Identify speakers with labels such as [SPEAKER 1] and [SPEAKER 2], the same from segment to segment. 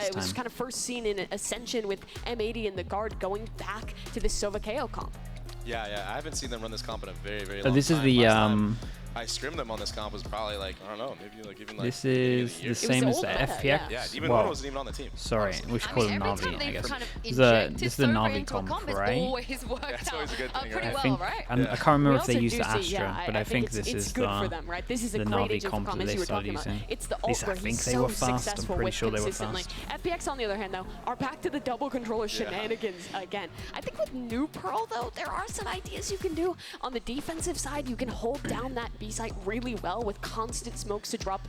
[SPEAKER 1] it was kind of first seen in Ascension with M80 and the guard going back to the Sova KO comp.
[SPEAKER 2] Yeah, I haven't seen them run this comp in a very, very long time.
[SPEAKER 1] This
[SPEAKER 2] is the I scrimmed them on this comp was probably like, I don't know, maybe like even like
[SPEAKER 3] this is the same as the FPX.
[SPEAKER 2] Yeah, Demon One wasn't even on the team.
[SPEAKER 3] Sorry, we should call him Navi, I guess. This is the Navi comp, right?
[SPEAKER 2] That's always a good thing, right?
[SPEAKER 3] I think, I can't remember if they used the Astra, but I think this is the Navi comp that they started using.
[SPEAKER 1] It's the
[SPEAKER 3] At least I think they were fast. I'm pretty sure they were fast.
[SPEAKER 1] FPX, on the other hand, though, are back to the double controller shenanigans again. I think with New Pearl, though, there are some ideas you can do. On the defensive side, you can hold down that B site really well with constant smokes to drop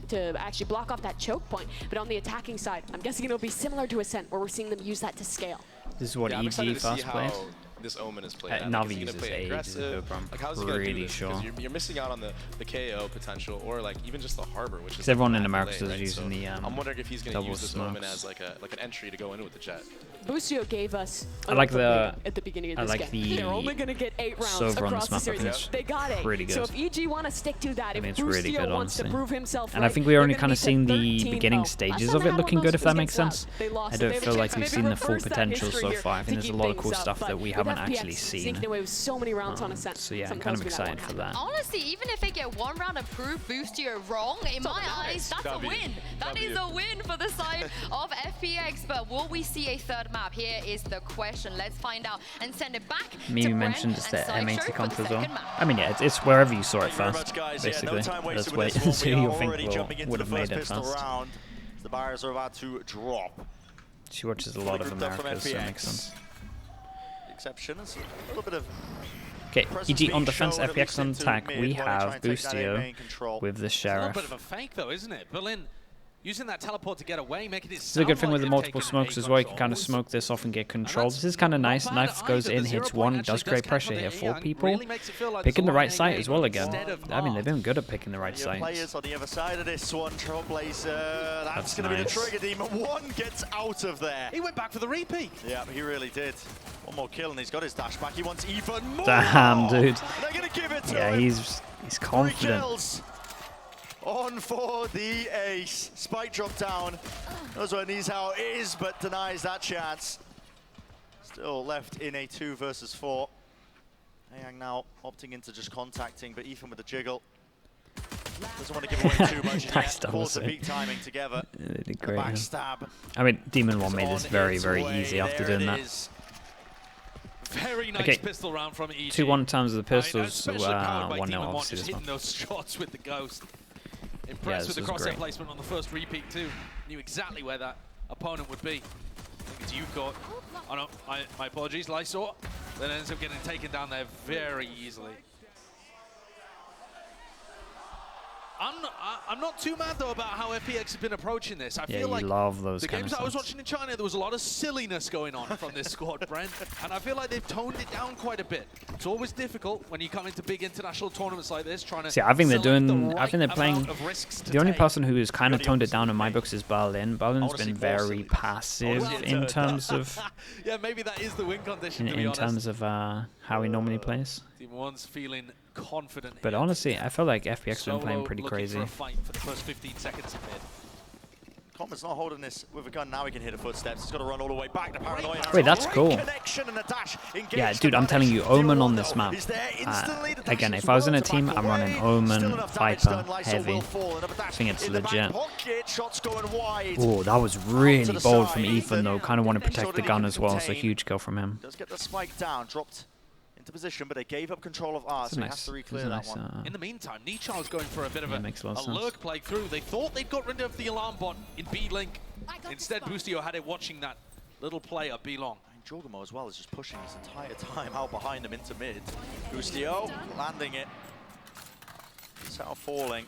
[SPEAKER 1] to actually block off that choke point. But on the attacking side, I'm guessing it'll be similar to Ascent, where we're seeing them use that to scale.
[SPEAKER 3] This is what EG fast plays.
[SPEAKER 2] This Omen is playing.
[SPEAKER 3] Navi uses ages ago, but I'm pretty sure.
[SPEAKER 2] You're missing out on the KO potential, or like even just the harbor, which is
[SPEAKER 3] everyone in America is using the
[SPEAKER 2] I'm wondering if he's going to use this Omen as like an entry to go in with the jet.
[SPEAKER 1] Boostio gave us.
[SPEAKER 3] I like the.
[SPEAKER 1] At the beginning of
[SPEAKER 3] I
[SPEAKER 1] this
[SPEAKER 3] like
[SPEAKER 1] game. They're only going to get 8 rounds across the series. They got 8.
[SPEAKER 3] Pretty good.
[SPEAKER 1] So if EG want to stick to that, if
[SPEAKER 3] it's really good,
[SPEAKER 1] wants to prove himself,
[SPEAKER 3] and I think we're only kind of seeing the beginning stages of it looking good, if that makes sense. I don't feel like we've seen the full potential so far. I think there's a lot of cool stuff that we haven't actually seen.
[SPEAKER 1] Away with so many rounds on Ascent.
[SPEAKER 3] So yeah, I'm kind of excited for that.
[SPEAKER 4] Honestly, even if they get 1 round of proof Boostio wrong, in my eyes, that's a win. That is a win for the side of FPX. But will we see a 3rd map? Here is the question. Let's find out and send it back
[SPEAKER 3] Mimi mentioned it's the M80 comp as well. I mean, yeah, it's wherever you saw it first, basically. Let's wait and see who you think would have made it first.
[SPEAKER 5] The barriers are about to drop.
[SPEAKER 3] She watches a lot of America, so it makes sense.
[SPEAKER 5] Exception is a little bit of
[SPEAKER 3] okay, EG on defense, FPX on attack. We have Boostio with the Sheriff.
[SPEAKER 6] It's a little bit of a fake though, isn't it? Berlin using that teleport to get away, making it
[SPEAKER 3] This is a good thing with the multiple smokes as well. You can kind of smoke this off and get control. This is kind of nice. Knife goes in, hits 1, does great pressure here. 4 people. Picking the right site as well again. I mean, they've been good at picking the right sites.
[SPEAKER 5] Players on the other side of this one, Trailblazer. That's going to be the trigger. Demon 1 gets out of there.
[SPEAKER 6] He went back for the repeat.
[SPEAKER 5] Yeah, he really did. 1 more kill and he's got his dash back. He wants even more.
[SPEAKER 3] Damn, dude.
[SPEAKER 5] They're going to give it to
[SPEAKER 3] yeah,
[SPEAKER 5] him.
[SPEAKER 3] he's confident.
[SPEAKER 5] 3 kills. On for the ace. Spike drop down. Knows where Nizhao is, but denies that chance. Still left in a 2 versus 4. Yang now opting into just contacting, but Ethan with the jiggle. Doesn't want to give away too much.
[SPEAKER 3] Nice
[SPEAKER 5] Pulls the peak timing together.
[SPEAKER 3] They did great.
[SPEAKER 5] Backstab.
[SPEAKER 3] I mean, Demon 1 made this very, very easy after doing that.
[SPEAKER 6] Very nice pistol round from EG.
[SPEAKER 3] 2-1 times of the pistols, 1-0 obviously this
[SPEAKER 6] hitting
[SPEAKER 3] one.
[SPEAKER 6] those shots with the Ghost. Impressed with the crosshair placement on the first repeat too. Knew exactly where that opponent would be. I think it's Yukot. Oh no, my apologies, Lysor. Then ends up getting taken down there very easily. I'm not too mad though about how FPX has been approaching this. I feel like
[SPEAKER 3] love those
[SPEAKER 6] the
[SPEAKER 3] kind
[SPEAKER 6] games
[SPEAKER 3] of
[SPEAKER 6] I was watching in China, there was a lot of silliness going on from this squad, Brent, and I feel like they've toned it down quite a bit. It's always difficult when you come into big international tournaments like this, trying to.
[SPEAKER 3] See, I think they're doing.
[SPEAKER 6] I
[SPEAKER 3] think they're playing. The only person who has kind of toned it down in my books is Berlin. Berlin's been very passive in terms of.
[SPEAKER 6] Yeah, maybe that is the win condition.
[SPEAKER 3] In terms of how he normally plays.
[SPEAKER 6] Team 1's feeling confident.
[SPEAKER 3] But honestly, I feel like FPX has been playing pretty crazy.
[SPEAKER 6] For a fight for the first 15 seconds of mid.
[SPEAKER 5] Commons not holding this with a gun. Now he can hit the footsteps. He's got to run all the way back to Paranoia.
[SPEAKER 3] Wait, that's cool. Yeah, dude, I'm telling you, Omen on this map. Again, if I was in a team, I'm running Omen, Viper, Heavy. I think it's legit. Oh, that was really bold from Ethan, though. Kind of want to protect the gun as well, so huge kill from him.
[SPEAKER 5] Does get the spike down, dropped into position, but they gave up control of R, so he has to re-clear that one.
[SPEAKER 6] In the meantime, Nichar is going for a bit of a
[SPEAKER 3] lurk
[SPEAKER 6] play through. They thought they'd got rid of the alarm bot in B-Link. Instead, Boostio had it watching that little player B-Long.
[SPEAKER 5] And Jorgamo as well is just pushing his entire time out behind him into mid. Boostio landing it. Sao falling.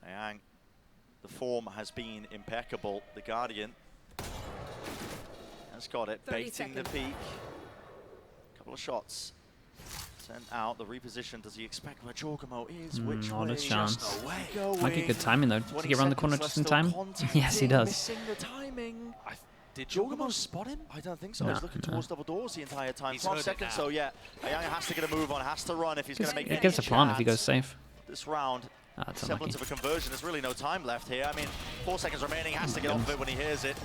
[SPEAKER 5] Yang, the form has been impeccable. The Guardian has got it, baiting the peak. Couple of shots sent out. The reposition. Does he expect where Jorgamo is? Which
[SPEAKER 3] not
[SPEAKER 5] way?
[SPEAKER 3] a chance. Might be good timing though. Does he get around the corner just in time? Yes, he does.
[SPEAKER 5] Missing the timing.
[SPEAKER 6] Did Jorgamo spot him?
[SPEAKER 5] I don't think so. He's looking towards double doors the entire time. 12 seconds. So yeah, Ayanga has to get a move on. Has to run if he's going to make.
[SPEAKER 3] It gets a plant if he goes safe.
[SPEAKER 5] This round,
[SPEAKER 3] That's
[SPEAKER 5] semblance
[SPEAKER 3] unlucky.
[SPEAKER 5] of a conversion. There's really no time left here. I mean, 4 seconds remaining. Has to get off of it when he hears it.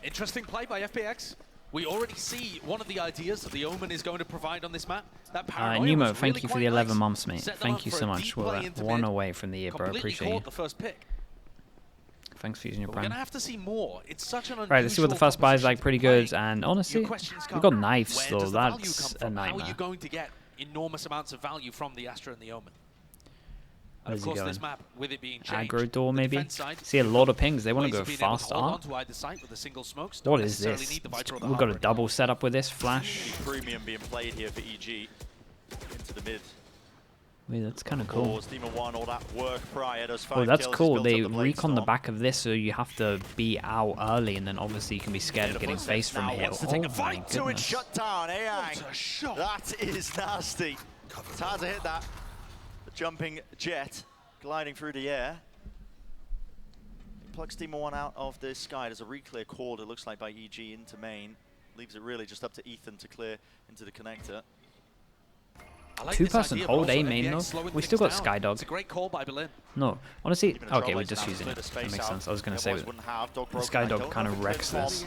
[SPEAKER 6] Interesting play by FPX. We already see one of the ideas that the Omen is going to provide on this map. That paranoia
[SPEAKER 3] Nemo,
[SPEAKER 6] was
[SPEAKER 3] thank
[SPEAKER 6] really
[SPEAKER 3] you for
[SPEAKER 6] quite
[SPEAKER 3] the 11
[SPEAKER 6] nice.
[SPEAKER 3] months, mate.
[SPEAKER 6] Set them
[SPEAKER 3] Thank
[SPEAKER 6] up
[SPEAKER 3] you
[SPEAKER 6] for
[SPEAKER 3] so
[SPEAKER 6] a
[SPEAKER 3] much.
[SPEAKER 6] deep
[SPEAKER 3] We're
[SPEAKER 6] play into
[SPEAKER 3] one
[SPEAKER 6] mid.
[SPEAKER 3] away from the year, bro. I
[SPEAKER 6] Completely
[SPEAKER 3] appreciate you.
[SPEAKER 6] caught the first pick.
[SPEAKER 3] Thanks for using your
[SPEAKER 6] But we're
[SPEAKER 3] prime.
[SPEAKER 6] gonna have to see more. It's such an
[SPEAKER 3] Right, let's see what the first buy is like. Pretty good,
[SPEAKER 6] composition
[SPEAKER 3] and
[SPEAKER 6] to
[SPEAKER 3] honestly,
[SPEAKER 6] play. Your questions
[SPEAKER 3] we
[SPEAKER 6] come,
[SPEAKER 3] got knives,
[SPEAKER 6] where
[SPEAKER 3] so
[SPEAKER 6] does the value
[SPEAKER 3] that's
[SPEAKER 6] come
[SPEAKER 3] a
[SPEAKER 6] from? How are
[SPEAKER 3] nightmare.
[SPEAKER 6] you going to get enormous amounts of value from the Astra and the Omen? And
[SPEAKER 3] Where's
[SPEAKER 6] of
[SPEAKER 3] he
[SPEAKER 6] course,
[SPEAKER 3] going?
[SPEAKER 6] this map, with it being changed,
[SPEAKER 3] Aggro door,
[SPEAKER 6] the
[SPEAKER 3] maybe?
[SPEAKER 6] defense side,
[SPEAKER 3] See a lot of pings. They want to
[SPEAKER 6] ways
[SPEAKER 3] go
[SPEAKER 6] of being able to
[SPEAKER 3] fast
[SPEAKER 6] hold
[SPEAKER 3] art.
[SPEAKER 6] on to either side with a single smoke.
[SPEAKER 3] What
[SPEAKER 6] Don't
[SPEAKER 3] is
[SPEAKER 6] necessarily
[SPEAKER 3] this?
[SPEAKER 6] need the Viper or the
[SPEAKER 3] We've got a
[SPEAKER 6] Harbor.
[SPEAKER 3] double setup with this. Flash.
[SPEAKER 5] Premium being played here for EG. Into the mid.
[SPEAKER 3] Wait, that's kind of cool.
[SPEAKER 5] Demon 1, all that work prior. Those 5
[SPEAKER 3] Oh, that's
[SPEAKER 5] kills
[SPEAKER 3] cool.
[SPEAKER 5] built
[SPEAKER 3] They
[SPEAKER 5] up the blade
[SPEAKER 3] recon the
[SPEAKER 5] storm.
[SPEAKER 3] back of this, so you have to be out early, and then obviously you can be scared of getting face from
[SPEAKER 5] now
[SPEAKER 3] a hit.
[SPEAKER 5] wants to take
[SPEAKER 3] Oh
[SPEAKER 5] a
[SPEAKER 3] my
[SPEAKER 5] fight to it,
[SPEAKER 3] goodness.
[SPEAKER 5] shut down. Ayang.
[SPEAKER 6] What a shot.
[SPEAKER 5] That is nasty. It's hard to hit that. The jumping jet gliding through the air. He plucks Demon 1 out of the sky. There's a re-clear called, it looks like, by EG into main. Leaves it really just up to Ethan to clear into the connector.
[SPEAKER 6] I like
[SPEAKER 3] 2-person
[SPEAKER 6] this idea,
[SPEAKER 3] hold
[SPEAKER 6] but also
[SPEAKER 3] A main
[SPEAKER 6] FPX
[SPEAKER 3] though.
[SPEAKER 6] slowing
[SPEAKER 3] We still
[SPEAKER 6] things
[SPEAKER 3] got
[SPEAKER 6] down.
[SPEAKER 3] Skydog.
[SPEAKER 6] It's a great call by Berlin.
[SPEAKER 3] No, honestly,
[SPEAKER 5] Even a
[SPEAKER 3] okay, we're
[SPEAKER 5] Trailblazer
[SPEAKER 3] just
[SPEAKER 5] now
[SPEAKER 3] using
[SPEAKER 5] clear
[SPEAKER 3] it.
[SPEAKER 5] the space
[SPEAKER 3] That makes
[SPEAKER 5] out.
[SPEAKER 3] sense. I was going to
[SPEAKER 5] The
[SPEAKER 3] say,
[SPEAKER 5] otherwise wouldn't have. Dog
[SPEAKER 3] the
[SPEAKER 5] broken. I
[SPEAKER 3] Skydog
[SPEAKER 5] don't
[SPEAKER 3] kind
[SPEAKER 5] know
[SPEAKER 3] of
[SPEAKER 5] if
[SPEAKER 3] wrecks
[SPEAKER 5] Tom
[SPEAKER 3] this.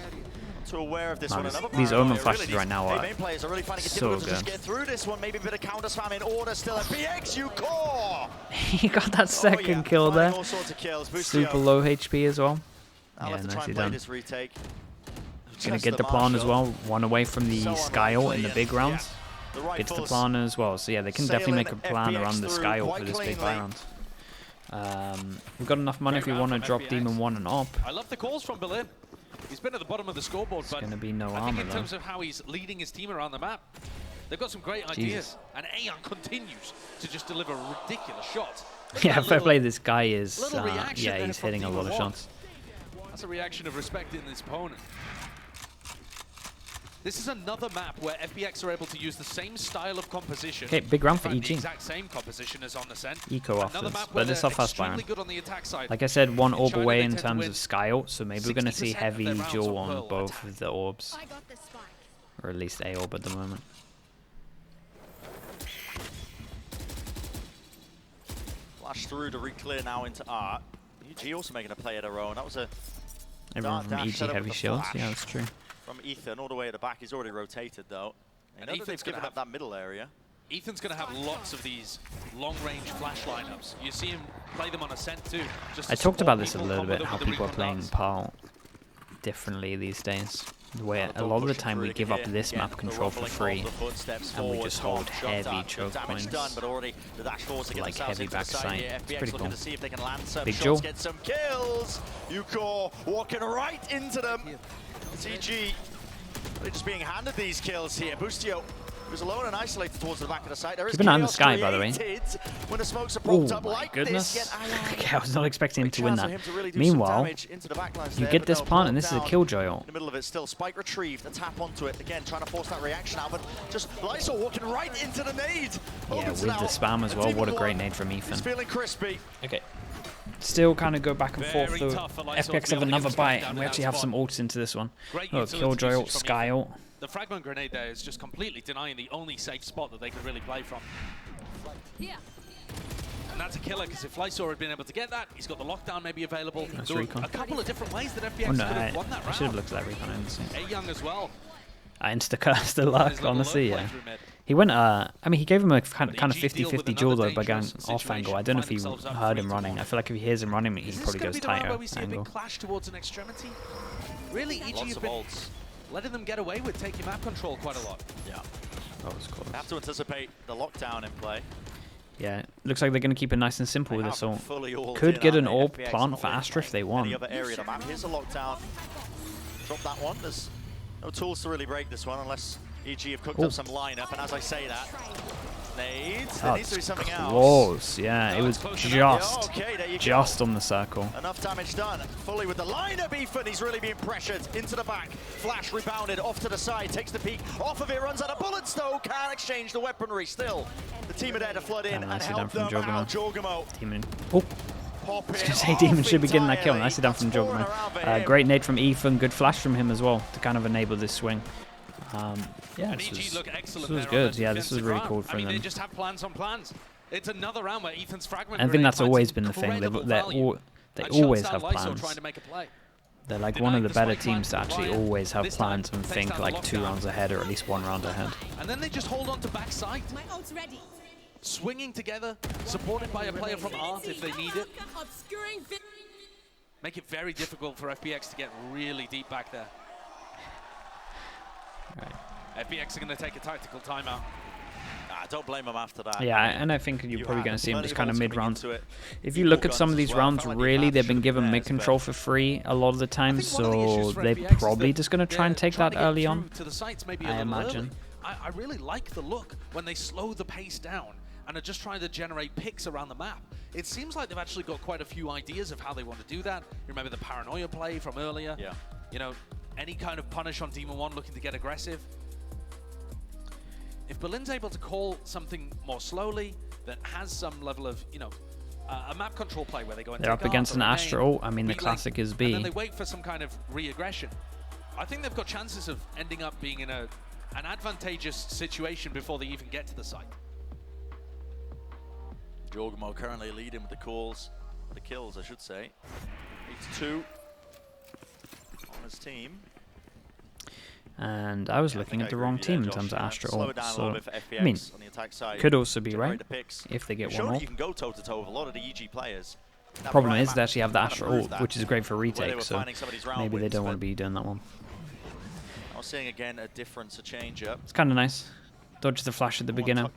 [SPEAKER 5] too aware of this
[SPEAKER 3] Man,
[SPEAKER 5] one.
[SPEAKER 3] this-
[SPEAKER 5] Another
[SPEAKER 3] these
[SPEAKER 5] paranoia,
[SPEAKER 3] Omen flashes
[SPEAKER 5] really.
[SPEAKER 3] right now
[SPEAKER 5] These
[SPEAKER 3] are
[SPEAKER 5] main players are really finding it
[SPEAKER 3] so
[SPEAKER 5] difficult to just
[SPEAKER 3] good.
[SPEAKER 5] get through this one. Maybe a bit of counter spam in order still. FPX, you core.
[SPEAKER 3] He got that second kill
[SPEAKER 5] Finding
[SPEAKER 3] there.
[SPEAKER 5] all sorts of kills.
[SPEAKER 3] Super
[SPEAKER 5] Boostio.
[SPEAKER 3] low HP as well.
[SPEAKER 5] I'll
[SPEAKER 3] Yeah,
[SPEAKER 5] have to try
[SPEAKER 3] nicely
[SPEAKER 5] and play
[SPEAKER 3] done.
[SPEAKER 5] this retake.
[SPEAKER 3] Gonna
[SPEAKER 5] Just
[SPEAKER 3] get the plan as
[SPEAKER 5] Marshall.
[SPEAKER 3] well. One away from the
[SPEAKER 5] So
[SPEAKER 3] Sky ult in the
[SPEAKER 5] unlikely,
[SPEAKER 3] big
[SPEAKER 5] and
[SPEAKER 3] rounds.
[SPEAKER 5] The
[SPEAKER 3] Gets the
[SPEAKER 5] rifles
[SPEAKER 3] plan as well. So yeah, they can definitely make a
[SPEAKER 5] sailing
[SPEAKER 3] plan
[SPEAKER 5] FPX
[SPEAKER 3] around the
[SPEAKER 5] through
[SPEAKER 3] Sky ult
[SPEAKER 5] quite
[SPEAKER 3] for this big buy
[SPEAKER 5] cleanly.
[SPEAKER 3] round. We've got enough money if we
[SPEAKER 6] Great round
[SPEAKER 3] want to
[SPEAKER 6] from
[SPEAKER 3] drop
[SPEAKER 6] FPX.
[SPEAKER 3] Demon 1 and up.
[SPEAKER 6] I love the calls from Berlin. He's been at the bottom of the scoreboard, but
[SPEAKER 3] gonna be no
[SPEAKER 6] I think
[SPEAKER 3] armor,
[SPEAKER 6] in
[SPEAKER 3] though.
[SPEAKER 6] terms of how he's leading his team around the map, they've got some great ideas.
[SPEAKER 3] Jesus.
[SPEAKER 6] And Aeon continues to just deliver ridiculous shots. Look at
[SPEAKER 3] Yeah,
[SPEAKER 6] that
[SPEAKER 3] fair
[SPEAKER 6] little-
[SPEAKER 3] play. This guy is,
[SPEAKER 6] little reaction
[SPEAKER 3] yeah,
[SPEAKER 6] there
[SPEAKER 3] he's
[SPEAKER 6] from
[SPEAKER 3] hitting a lot of
[SPEAKER 6] Demon 1.
[SPEAKER 3] shots.
[SPEAKER 6] That's a reaction of respecting his opponent. This is another map where FPX are able to use the same style of composition.
[SPEAKER 3] Okay, big round for
[SPEAKER 6] in fact,
[SPEAKER 3] EG.
[SPEAKER 6] The exact same composition as on Ascent.
[SPEAKER 3] Eco off
[SPEAKER 6] Another
[SPEAKER 3] this,
[SPEAKER 6] map
[SPEAKER 3] but
[SPEAKER 6] where
[SPEAKER 3] this is
[SPEAKER 6] they're
[SPEAKER 3] our first buy
[SPEAKER 6] extremely
[SPEAKER 3] round.
[SPEAKER 6] good on the attack side.
[SPEAKER 3] Like I said, one
[SPEAKER 6] In
[SPEAKER 3] orb
[SPEAKER 6] China,
[SPEAKER 3] away
[SPEAKER 6] they
[SPEAKER 3] in
[SPEAKER 6] tend to
[SPEAKER 3] terms
[SPEAKER 6] win
[SPEAKER 3] of Sky ult, so maybe we're going to see
[SPEAKER 6] 60% of
[SPEAKER 3] heavy
[SPEAKER 6] their rounds
[SPEAKER 3] duel
[SPEAKER 6] will
[SPEAKER 3] on
[SPEAKER 6] pearl
[SPEAKER 3] both
[SPEAKER 6] attack.
[SPEAKER 3] of the orbs.
[SPEAKER 7] I got the spike.
[SPEAKER 3] Or at least A orb at the moment.
[SPEAKER 5] Flash through to re-clear now into Art. EG also making a play of their own. That was a
[SPEAKER 3] Everyone
[SPEAKER 5] dart
[SPEAKER 3] from
[SPEAKER 5] dash
[SPEAKER 3] EG
[SPEAKER 5] setup
[SPEAKER 3] heavy
[SPEAKER 5] with the
[SPEAKER 3] shields.
[SPEAKER 5] flash
[SPEAKER 3] Yeah, that's true.
[SPEAKER 5] from Ethan all the way at the back. He's already rotated though.
[SPEAKER 6] And
[SPEAKER 5] I know that
[SPEAKER 6] Ethan's
[SPEAKER 5] they've given
[SPEAKER 6] gonna
[SPEAKER 5] up that middle area.
[SPEAKER 6] Ethan's going to have lots of these long-range flash lineups. You see him play them on Ascent too. Just
[SPEAKER 3] I
[SPEAKER 6] to
[SPEAKER 3] talked
[SPEAKER 6] support
[SPEAKER 3] about this a
[SPEAKER 6] people,
[SPEAKER 3] little
[SPEAKER 6] come with
[SPEAKER 3] bit,
[SPEAKER 6] them
[SPEAKER 3] how
[SPEAKER 6] with the
[SPEAKER 3] people are
[SPEAKER 6] recon
[SPEAKER 3] playing
[SPEAKER 6] darts.
[SPEAKER 3] PAL differently these days. Where a lot of the time we give up this map control for free, and we just hold heavy choke points, like heavy backside. It's pretty cool. Big Joe.
[SPEAKER 5] Get some kills. Yuko walking right into them. It's EG. They're just being handed these kills here. Boostio was alone and isolated towards the back of the site. There is
[SPEAKER 3] Keep an eye on the
[SPEAKER 5] chaos
[SPEAKER 3] Sky, by the way.
[SPEAKER 5] created when the smokes are
[SPEAKER 3] Oh
[SPEAKER 5] propped up
[SPEAKER 3] my
[SPEAKER 5] like
[SPEAKER 3] goodness.
[SPEAKER 5] this. Yet
[SPEAKER 3] Okay, I was not expecting him
[SPEAKER 5] great
[SPEAKER 3] to win
[SPEAKER 5] chance
[SPEAKER 3] that.
[SPEAKER 5] for him to really do some
[SPEAKER 3] Meanwhile,
[SPEAKER 5] damage into the backlines
[SPEAKER 3] you
[SPEAKER 5] there,
[SPEAKER 3] get
[SPEAKER 5] but
[SPEAKER 3] this
[SPEAKER 5] no,
[SPEAKER 3] plant, and this is a
[SPEAKER 5] down
[SPEAKER 3] killjoy ult.
[SPEAKER 5] in the middle of it still. Spike retrieved, a tap onto it. Again, trying to force that reaction out, but just Lysol walking right into the nade.
[SPEAKER 3] Yeah,
[SPEAKER 5] Opens
[SPEAKER 3] with
[SPEAKER 5] it
[SPEAKER 3] the
[SPEAKER 5] out.
[SPEAKER 3] spam as
[SPEAKER 5] And
[SPEAKER 3] well.
[SPEAKER 5] Demon
[SPEAKER 3] What a great
[SPEAKER 5] One
[SPEAKER 3] nade from
[SPEAKER 5] is
[SPEAKER 3] Ethan.
[SPEAKER 5] feeling crispy.
[SPEAKER 3] Okay. Still kind of go back and forth
[SPEAKER 6] Very
[SPEAKER 3] though.
[SPEAKER 6] tough for Lysol to
[SPEAKER 3] FPX
[SPEAKER 6] be
[SPEAKER 3] have
[SPEAKER 6] able to
[SPEAKER 3] another
[SPEAKER 6] get the
[SPEAKER 3] bite,
[SPEAKER 6] spam down
[SPEAKER 3] and
[SPEAKER 6] in
[SPEAKER 3] we
[SPEAKER 6] that
[SPEAKER 3] actually have
[SPEAKER 6] spot.
[SPEAKER 3] some ults into this one.
[SPEAKER 6] Great
[SPEAKER 3] Oh,
[SPEAKER 6] utility
[SPEAKER 3] Killjoy ult,
[SPEAKER 6] usage from
[SPEAKER 3] Sky
[SPEAKER 6] Ethan.
[SPEAKER 3] ult.
[SPEAKER 6] The fragment grenade there is just completely denying the only safe spot that they could really play from.
[SPEAKER 7] Yeah.
[SPEAKER 6] And that's a killer, because if Lysor had been able to get that, he's got the lockdown maybe available.
[SPEAKER 3] Nice
[SPEAKER 6] There were
[SPEAKER 3] recon.
[SPEAKER 6] a couple of different ways that FPX
[SPEAKER 3] Oh no,
[SPEAKER 6] could have won that
[SPEAKER 3] I should have
[SPEAKER 6] round.
[SPEAKER 3] looked at that recon. I didn't see it.
[SPEAKER 6] A-Young as well.
[SPEAKER 3] I insta-cursed the
[SPEAKER 6] His
[SPEAKER 3] luck,
[SPEAKER 6] little
[SPEAKER 3] honestly,
[SPEAKER 6] low
[SPEAKER 3] yeah.
[SPEAKER 6] play through mid.
[SPEAKER 3] He went, I mean, he gave him a kind of
[SPEAKER 6] EG deal with
[SPEAKER 3] 50-50 duel
[SPEAKER 6] another
[SPEAKER 3] though by going
[SPEAKER 6] dangerous
[SPEAKER 3] off angle.
[SPEAKER 6] situation,
[SPEAKER 3] I don't know if
[SPEAKER 6] find
[SPEAKER 3] he
[SPEAKER 6] themselves up
[SPEAKER 3] heard him
[SPEAKER 6] 3-1.
[SPEAKER 3] running. I feel like if he hears him running, he
[SPEAKER 6] Is this
[SPEAKER 3] probably
[SPEAKER 6] going
[SPEAKER 3] goes
[SPEAKER 6] to be the round
[SPEAKER 3] tighter
[SPEAKER 6] where we see a
[SPEAKER 3] angle.
[SPEAKER 6] big clash towards an extremity? Really, EG
[SPEAKER 5] Lots
[SPEAKER 6] have
[SPEAKER 5] of
[SPEAKER 6] been
[SPEAKER 5] ults.
[SPEAKER 6] letting them get away with taking map control quite a lot.
[SPEAKER 5] Yeah.
[SPEAKER 3] That was close.
[SPEAKER 5] Have to anticipate the lockdown in play.
[SPEAKER 3] Yeah, looks like they're going to keep it nice and simple with
[SPEAKER 5] They
[SPEAKER 3] this
[SPEAKER 5] have
[SPEAKER 3] ult.
[SPEAKER 5] fully ult
[SPEAKER 3] Could
[SPEAKER 5] in,
[SPEAKER 3] get an
[SPEAKER 5] aren't they?
[SPEAKER 3] orb
[SPEAKER 5] FPX
[SPEAKER 3] plant
[SPEAKER 5] not
[SPEAKER 3] for
[SPEAKER 5] really
[SPEAKER 3] Astra if they
[SPEAKER 5] playing
[SPEAKER 3] want.
[SPEAKER 5] Any other area of the map. Here's a lockdown. Drop that one. There's no tools to really break this one unless EG have cooked
[SPEAKER 3] Oh.
[SPEAKER 5] up some lineup. And as I say that, nades. There needs to be
[SPEAKER 3] That's
[SPEAKER 5] something else.
[SPEAKER 3] close. Yeah,
[SPEAKER 6] No,
[SPEAKER 3] it was
[SPEAKER 6] it's close enough.
[SPEAKER 3] just,
[SPEAKER 5] Okay, there you go.
[SPEAKER 3] just on the circle.
[SPEAKER 5] Enough damage done. Fully with the lineup, Ethan. He's really being pressured into the back. Flash rebounded off to the side. Takes the peak. Off of it. Runs out of bullets though. Can't exchange the weaponry. Still, the team are there to flood in
[SPEAKER 3] Damn,
[SPEAKER 5] and
[SPEAKER 3] nicely
[SPEAKER 5] help
[SPEAKER 3] done
[SPEAKER 5] them
[SPEAKER 3] from
[SPEAKER 5] out. Jorgamo.
[SPEAKER 3] Demon. Oh,
[SPEAKER 5] Pop
[SPEAKER 3] I was
[SPEAKER 5] it
[SPEAKER 3] going to say
[SPEAKER 5] off
[SPEAKER 3] Demon should be getting that kill.
[SPEAKER 5] entirely.
[SPEAKER 3] Nicely done from
[SPEAKER 5] That's four in
[SPEAKER 3] Jogman.
[SPEAKER 5] a row for him.
[SPEAKER 3] Great nade from Ethan. Good flash from him as well to kind of enable this swing. Yeah,
[SPEAKER 6] and
[SPEAKER 3] this
[SPEAKER 6] EG look excellent.
[SPEAKER 3] was
[SPEAKER 6] there
[SPEAKER 3] good.
[SPEAKER 6] on that
[SPEAKER 3] Yeah, this was
[SPEAKER 6] defensive
[SPEAKER 3] really
[SPEAKER 6] round.
[SPEAKER 3] cool from
[SPEAKER 6] I mean,
[SPEAKER 3] them.
[SPEAKER 6] they just have plans on plans. It's another round where Ethan's fragment.
[SPEAKER 3] I think that's always been the thing. They always have plans. They're like one of the better teams to actually always have plans and think like 2 rounds ahead or at least 1 round ahead.
[SPEAKER 6] And then they just hold on to backside. Swinging together, supported by a player from Art if they need it. Make it very difficult for FPX to get really deep back there.
[SPEAKER 3] Right.
[SPEAKER 6] FPX are going to take a tactical timeout.
[SPEAKER 5] Don't blame them after that.
[SPEAKER 3] Yeah, and I think you're probably going to see them just kind of mid-round. If you look at some of these rounds, really, they've been given mid-control for free a lot of the time, so they're probably just going to try and take that early on, I imagine.
[SPEAKER 6] I really like the look when they slow the pace down and are just trying to generate picks around the map. It seems like they've actually got quite a few ideas of how they want to do that. You remember the paranoia play from earlier?
[SPEAKER 5] Yeah.
[SPEAKER 6] You know, any kind of punish on Demon 1 looking to get aggressive. If Berlin's able to call something more slowly, that has some level of, you know, a map control play where they go and
[SPEAKER 3] they're up against an Astra. I mean, the classic is B.
[SPEAKER 6] And then they wait for some kind of re-aggression. I think they've got chances of ending up being in an advantageous situation before they even get to the site.
[SPEAKER 5] Jorgamo currently leading with the calls, the kills, I should say. 8-2 on his team.
[SPEAKER 3] And I was looking at the wrong team in terms of Astra ult, so I mean, could also be right if they get one ult.
[SPEAKER 5] You can go toe-to-toe with a lot of the EG players.
[SPEAKER 3] Problem is they actually have the Astra ult, which is great for retake, so maybe they don't want to be doing that one.
[SPEAKER 5] I was seeing again a difference, a change-up.
[SPEAKER 3] It's kind of nice. Dodge the flash at the beginning.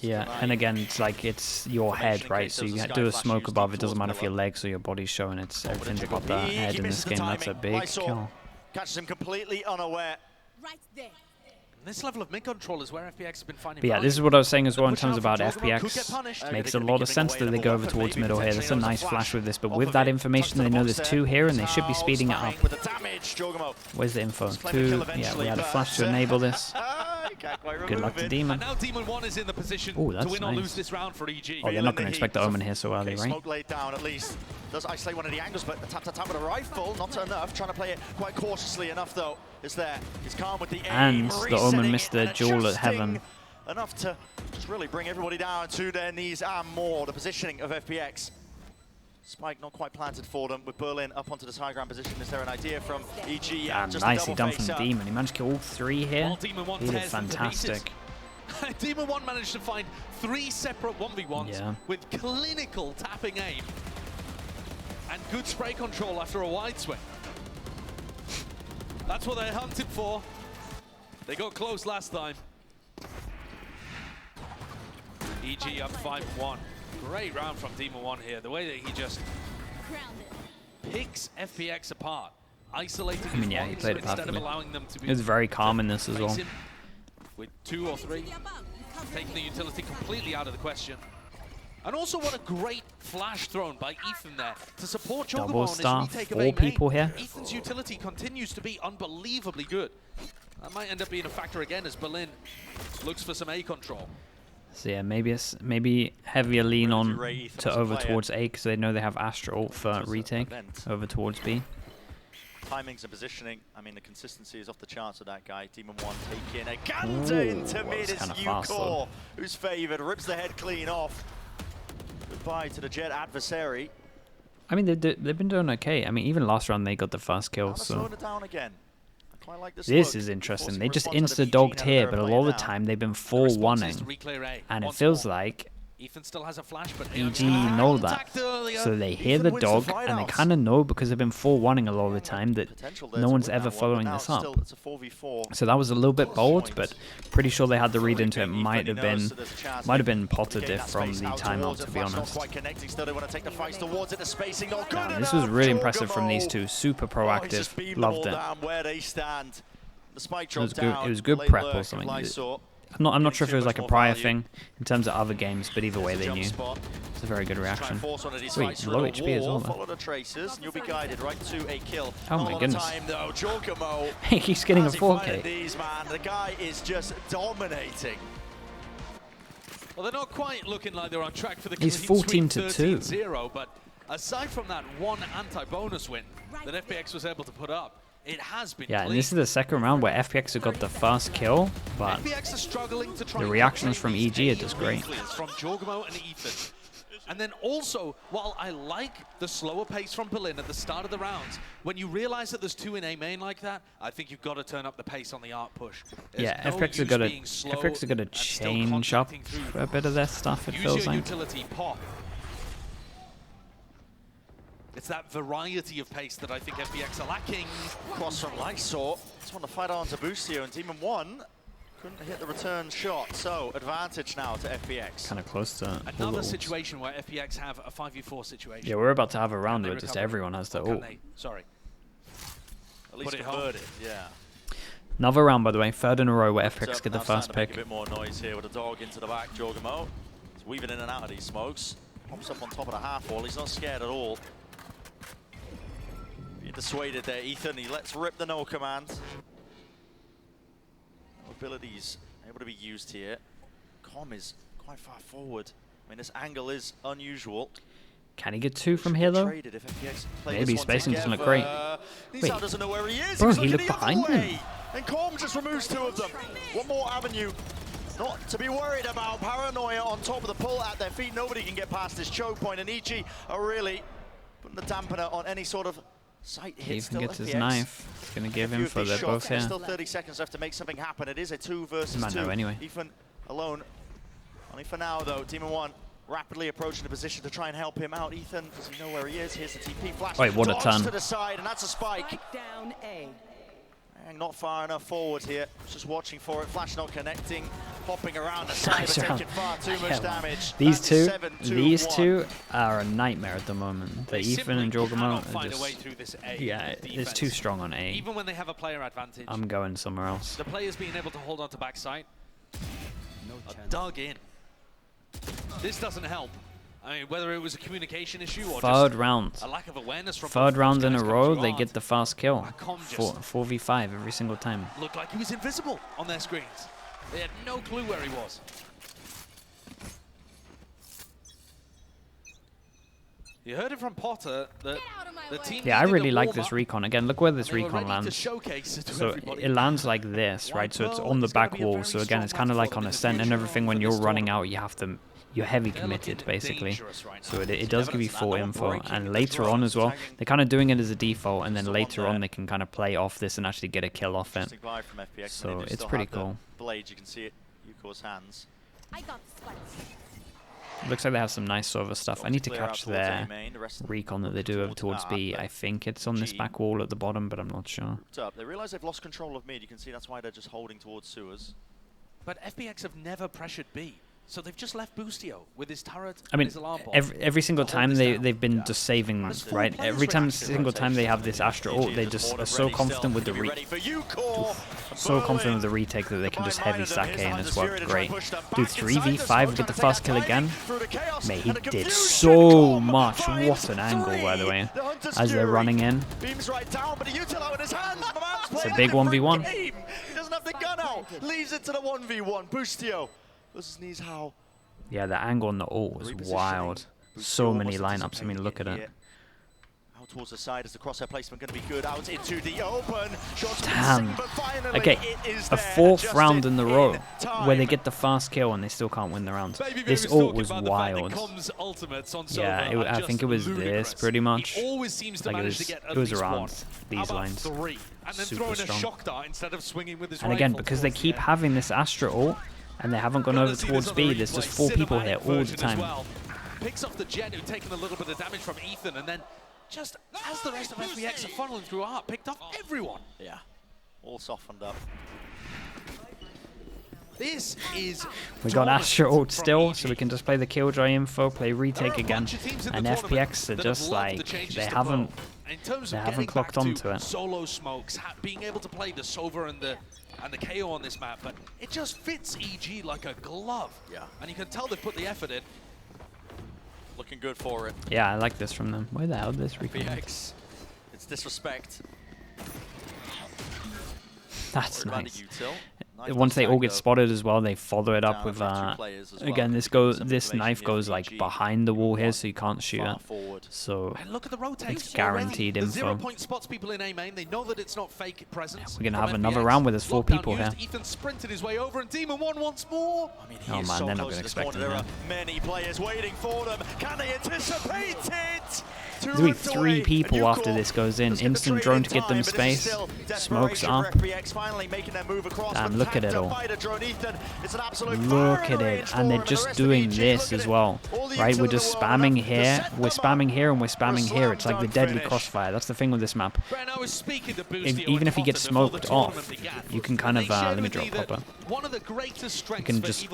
[SPEAKER 5] Yeah,
[SPEAKER 3] and again, it's like it's your head, right? So you do a smoke above, it doesn't matter if your legs or your body's showing, it's everything's about the head in this game. That's a big kill.
[SPEAKER 5] Catches him completely unaware.
[SPEAKER 7] Right there.
[SPEAKER 6] This level of mid-control is where FPX has been finding.
[SPEAKER 3] But yeah, this is what I was saying as well in terms about FPX. Makes a lot of sense that they go over towards middle here. That's a nice flash with this, but with that information, they know there's 2 here, and they should be speeding it up. Where's the info? 2. Yeah, we had a flash to enable this. Good luck to Demon.
[SPEAKER 6] And now Demon 1 is in the position
[SPEAKER 3] to
[SPEAKER 6] win or lose this round for EG.
[SPEAKER 3] Oh, they're not going to expect the Omen here so early, right?
[SPEAKER 5] Smoke laid down at least. Does isolate one of the angles, but the tap with a rifle, not enough. Trying to play it quite cautiously enough though. Is there? He's calm with the aim.
[SPEAKER 3] And the Omen missed the duel at Heaven.
[SPEAKER 5] Enough to just really bring everybody down to their knees and more. The positioning of FPX. Spike not quite planted for them with Berlin up onto the high ground position. Is there an idea from EG?
[SPEAKER 3] Yeah, nicely done from Demon. He managed to kill all 3 here. He did fantastic.
[SPEAKER 6] Demon 1 managed to find 3 separate 1v1s with clinical tapping aim and good spray control after a wide swing. That's what they hunted for. They got close last time. EG up 5-1. Great round from Demon 1 here. The way that he just picks FPX apart, isolating.
[SPEAKER 3] I mean, yeah, he played it
[SPEAKER 6] instead of
[SPEAKER 3] perfectly.
[SPEAKER 6] allowing them to be.
[SPEAKER 3] He was very calm in this as well.
[SPEAKER 6] With 2 or 3, taking the utility completely out of the question. And also, what a great flash thrown by Ethan there to support Jorgamo
[SPEAKER 3] Double
[SPEAKER 6] on his
[SPEAKER 3] staff,
[SPEAKER 6] retake of
[SPEAKER 3] 4 people here.
[SPEAKER 6] Ethan's utility continues to be unbelievably good. That might end up being a factor again as Berlin looks for some A control.
[SPEAKER 3] So yeah, maybe heavier lean on to over towards A because they know they have Astra ult for retake over towards B.
[SPEAKER 5] Timings and positioning, I mean the consistency is off the charts of that guy. Demon 1 taking a gander into mid is U-Core, who's favoured, rips the head clean off. Goodbye to the Jet adversary.
[SPEAKER 3] I mean they've been doing okay. I mean even last round they got the first kill, so
[SPEAKER 5] it down again. Like
[SPEAKER 3] this is interesting. They just insta-dogged here, but a lot of the time they've been 4-1-ing, and it feels like
[SPEAKER 6] Ethan still has a flash, but
[SPEAKER 3] EG know that, so they hear the dog, and they kind of know because they've been 4-1-ing a lot of the time that no one's ever following this up. So that was a little bit bold, but pretty sure they had the read into it. Might have been Potter diff from the timeout, to be honest. Yeah, this was really impressive from these two. Super proactive. Loved it. It was good prep or something. I'm not sure if it was like a prior thing in terms of other games, but either way they knew. It's a very good reaction. Wait, low HP as well though. Oh my goodness. He's getting a 4K.
[SPEAKER 5] The guy is just dominating.
[SPEAKER 6] Well, they're not quite looking like they're on track for the
[SPEAKER 3] He's 14-2.
[SPEAKER 6] but aside from that one anti-bonus win that FPX was able to put up, It has been
[SPEAKER 3] Yeah, and this is the second round where FPX have got the first kill, but
[SPEAKER 6] FPX are struggling to try
[SPEAKER 3] the reactions from EG are just great.
[SPEAKER 6] From Jorgamo and Ethan. And then also, while I like the slower pace from Berlin at the start of the rounds, when you realize that there's 2 in A main like that, I think you've got to turn up the pace on the art push.
[SPEAKER 3] Yeah, FPX are gonna change up a bit of their stuff, it feels like.
[SPEAKER 6] Utility pop. It's that variety of pace that I think FPX are lacking.
[SPEAKER 5] Cross from Lysor. Just want to fight on to Boostio, and Demon 1 couldn't hit the return shot. So advantage now to FPX.
[SPEAKER 3] Kind of close to
[SPEAKER 6] another situation where FPX have a 5v4 situation.
[SPEAKER 3] Yeah, we're about to have a round where just everyone has to ult.
[SPEAKER 6] Sorry.
[SPEAKER 5] At least converted, yeah.
[SPEAKER 3] Another round, by the way, third in a row where FPX get the first pick.
[SPEAKER 5] A bit more noise here with a dog into the back. Jorgamo is weaving in and out of these smokes. Pops up on top of the half wall. He's not scared at all. Being dissuaded there, Ethan. He lets rip the no command. No abilities able to be used here. Com is quite far forward. I mean, this angle is unusual.
[SPEAKER 3] Can he get 2 from here, though? Maybe spacing doesn't look great. Wait,
[SPEAKER 5] doesn't know where he is.
[SPEAKER 3] Bro, he looked behind him.
[SPEAKER 5] And Com just removes 2 of them. One more avenue not to be worried about. Paranoia on top of the pull at their feet. Nobody can get past this choke point, and EG are really putting the dampener on any sort of sight hit.
[SPEAKER 3] He even
[SPEAKER 5] still
[SPEAKER 3] gets his
[SPEAKER 5] FPX.
[SPEAKER 3] knife. It's going to give him for they're both here.
[SPEAKER 5] Still 30 seconds left to make something happen. It is a 2 versus 2.
[SPEAKER 3] Anyway.
[SPEAKER 5] Ethan alone. Only for now, though. Demon 1 rapidly approaching the position to try and help him out. Ethan, does he know where he is? Here's the TP flash.
[SPEAKER 3] Wait, what a turn.
[SPEAKER 5] To the side, and that's a spike.
[SPEAKER 7] Down A.
[SPEAKER 5] And not far enough forward here. Just watching for it. Flash not connecting. Popping around the side, but taking far too much damage.
[SPEAKER 3] These two are a nightmare at the moment. The Ethan and Jorgamo are just, yeah, it's too strong on A.
[SPEAKER 6] Even when they have a player advantage.
[SPEAKER 3] I'm going somewhere else.
[SPEAKER 6] The players being able to hold on to backside are dug in. This doesn't help. I mean, whether it was a communication issue or
[SPEAKER 3] third
[SPEAKER 6] just
[SPEAKER 3] round.
[SPEAKER 6] A lack of awareness from
[SPEAKER 3] third round in a row, they get the fast kill.
[SPEAKER 6] 4v5
[SPEAKER 3] every single time.
[SPEAKER 6] Looked like he was invisible on their screens. They had no clue where he was. You heard it from Potter that the team.
[SPEAKER 3] Yeah, I really like this recon. Again, look where this recon lands.
[SPEAKER 6] So
[SPEAKER 3] it lands like this, right? So it's on the back wall. So again, it's kind of like on Ascent and everything. When you're running out, you have to. You're heavy committed, basically. So it does give you full info. And later on as well, they're kind of doing it as a default. And then later on, they can kind of play off this and actually get a kill off it. So it's pretty cool.
[SPEAKER 5] Blade, you can see it. Yuko's hands.
[SPEAKER 3] Looks like they have some nice server stuff. I need to catch their recon that they do over towards B. I think it's on this back wall at the bottom, but I'm not sure.
[SPEAKER 5] They realize they've lost control of mid. You can see that's why they're just holding towards sewers.
[SPEAKER 6] But FPX have never pressured B. So they've just left Boostio with his turret
[SPEAKER 3] I mean,
[SPEAKER 6] and his alarm bomb.
[SPEAKER 3] every single time they've been just saving, right? Every single time they have this Astra ult, they just are so confident with the retake that they can just heavy stack A, and it's worked great. Dude, 3v5, get the first kill again. Mate, he did so much. What an angle, by the way, as they're running in. It's a big 1v1.
[SPEAKER 5] He doesn't have the gun out. Leaves it to the 1v1. Boostio.
[SPEAKER 3] Yeah, the angle on the ult was wild. So many lineups. I mean, look at it.
[SPEAKER 5] Out towards the side is the crosshair placement going to be good. Out into the open.
[SPEAKER 3] Damn. Okay, a 4th round in the row where they get the fast kill and they still can't win the round. This ult was wild. Yeah, I think it was this pretty much. Like it was around these lines. Super strong. And again, because they keep having this Astra ult, and they haven't gone over towards B. There's just 4 people here all the time.
[SPEAKER 6] Picks off the Jet, who'd taken a little bit of damage from Ethan, and then just as the rest of FPX are funneling through art, picked off everyone.
[SPEAKER 5] Yeah, all softened up.
[SPEAKER 6] This is.
[SPEAKER 3] We got Astra ult still, so we can just play the Killjoy info, play retake again, and FPX are just like they haven't clocked onto it.
[SPEAKER 6] Solo smokes, being able to play the Sova and the KO on this map, but it just fits EG like a glove.
[SPEAKER 5] Yeah.
[SPEAKER 6] And you can tell they've put the effort in.
[SPEAKER 5] Looking good for it.
[SPEAKER 3] Yeah, I like this from them. Where the hell did this recon?
[SPEAKER 5] FPX. It's disrespect.
[SPEAKER 3] That's nice. once they all get spotted as well, they follow it up with again, this knife goes like behind the wall here, so you can't shoot it. So
[SPEAKER 6] look at the
[SPEAKER 3] it's guaranteed info.
[SPEAKER 6] 0 point spots people in A main. They know that it's not fake presence.
[SPEAKER 3] We're gonna have another round where there's 4 people here.
[SPEAKER 6] Ethan sprinted his way over, and Demon 1 once more.
[SPEAKER 5] I mean,
[SPEAKER 3] oh man, they're not gonna expect it.
[SPEAKER 5] There are many players waiting for them. Can they anticipate it?
[SPEAKER 3] There's gonna be 3 people after this goes in. Instant drone to get them space. Smokes up. Damn, look at it all. Look at it. And they're just doing this as well. Right, we're just spamming here. We're spamming here and we're spamming here. It's like the deadly crossfire. That's the thing with this map. Even if he gets smoked off, you can kind of, let me drop proper. You can just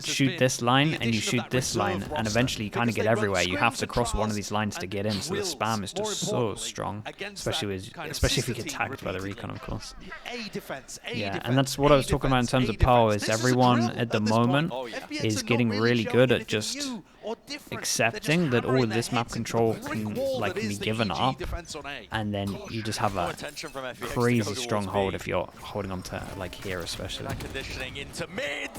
[SPEAKER 3] shoot this line and you shoot this line, and eventually you kind of get everywhere. You have to cross one of these lines to get in, so the spam is just so strong, especially if you get tagged by the recon, of course. Yeah, and that's what I was talking about in terms of power, is everyone at the moment is getting really good at just accepting that all of this map control can like be given up, and then you just have a crazy strong hold if you're holding on to like here especially.
[SPEAKER 5] Conditioning into mid.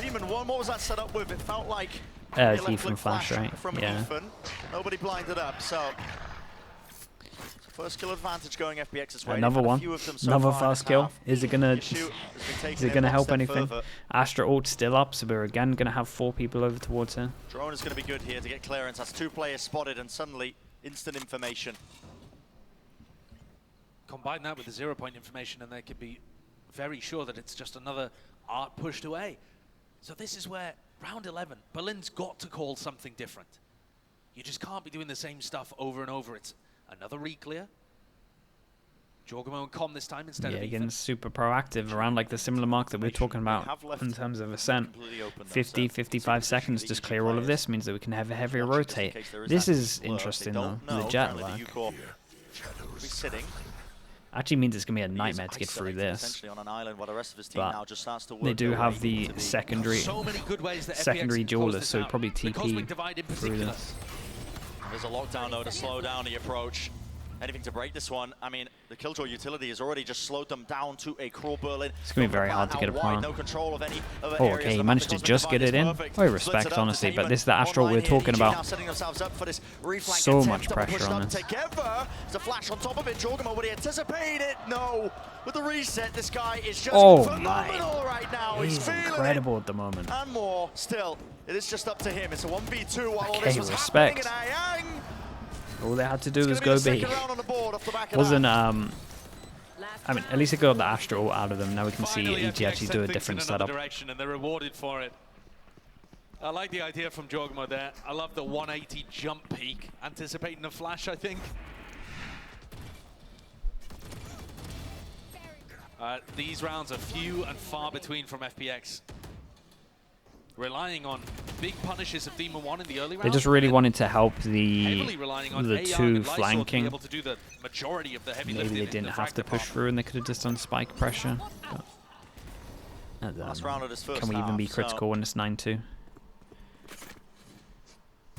[SPEAKER 5] Demon 1, what was that set up with? It felt like
[SPEAKER 3] Ethan flash, right?
[SPEAKER 5] From Ethan. Nobody blinded up, so first kill advantage going FPX's way.
[SPEAKER 3] Another one, another fast kill. Is it gonna help anything? Astra ult still up, so we're again gonna have 4 people over towards her.
[SPEAKER 5] Drone is gonna be good here to get clearance. That's 2 players spotted, and suddenly instant information.
[SPEAKER 6] Combine that with the 0 point information, and they could be very sure that it's just another art pushed away. So this is where round 11, Berlin's got to call something different. You just can't be doing the same stuff over and over. It's another re-clear. Jorgamo and Com this time instead of Ethan.
[SPEAKER 3] Again, super proactive around like the similar mark that we're talking about in terms of ascent. 50, 55 seconds, just clear all of this, means that we can have a heavier rotate. This is interesting though, the jet lag. Actually means it's going to be a nightmare to get through this. But they do have the secondary duelist, so probably TP through this.
[SPEAKER 5] There's a lockdown though to slow down the approach. Anything to break this one. I mean, the Killjoy utility has already just slowed them down to a crawl Berlin.
[SPEAKER 3] It's going to be very hard to get a plant.
[SPEAKER 5] No control of any other
[SPEAKER 3] oh, okay, he managed to just get it in. I respect, honestly, but this is the Astral we're talking about. So much pressure on this.
[SPEAKER 5] There's a flash on top of it. Jorgamo, would he anticipate it? No. With the reset, this guy is just phenomenal right now.
[SPEAKER 3] He's incredible at the moment.
[SPEAKER 5] And more still. It is just up to him. It's a 1v2 while all
[SPEAKER 3] okay,
[SPEAKER 5] this was
[SPEAKER 3] respect. All they had to do was go B. Wasn't, I mean, at least it got the Astral out of them. Now we can see ET actually do a different setup.
[SPEAKER 6] And they're rewarded for it. I like the idea from Jorgamo there. I love the 180 jump peak, anticipating a flash, I think. These rounds are few and far between from FPX. Relying on big punishes of Demon 1 in the early rounds.
[SPEAKER 3] They just really wanted to help the 2 flanking. Maybe they didn't have to push through and they could have just done spike pressure. Can we even be critical when it's 9-2?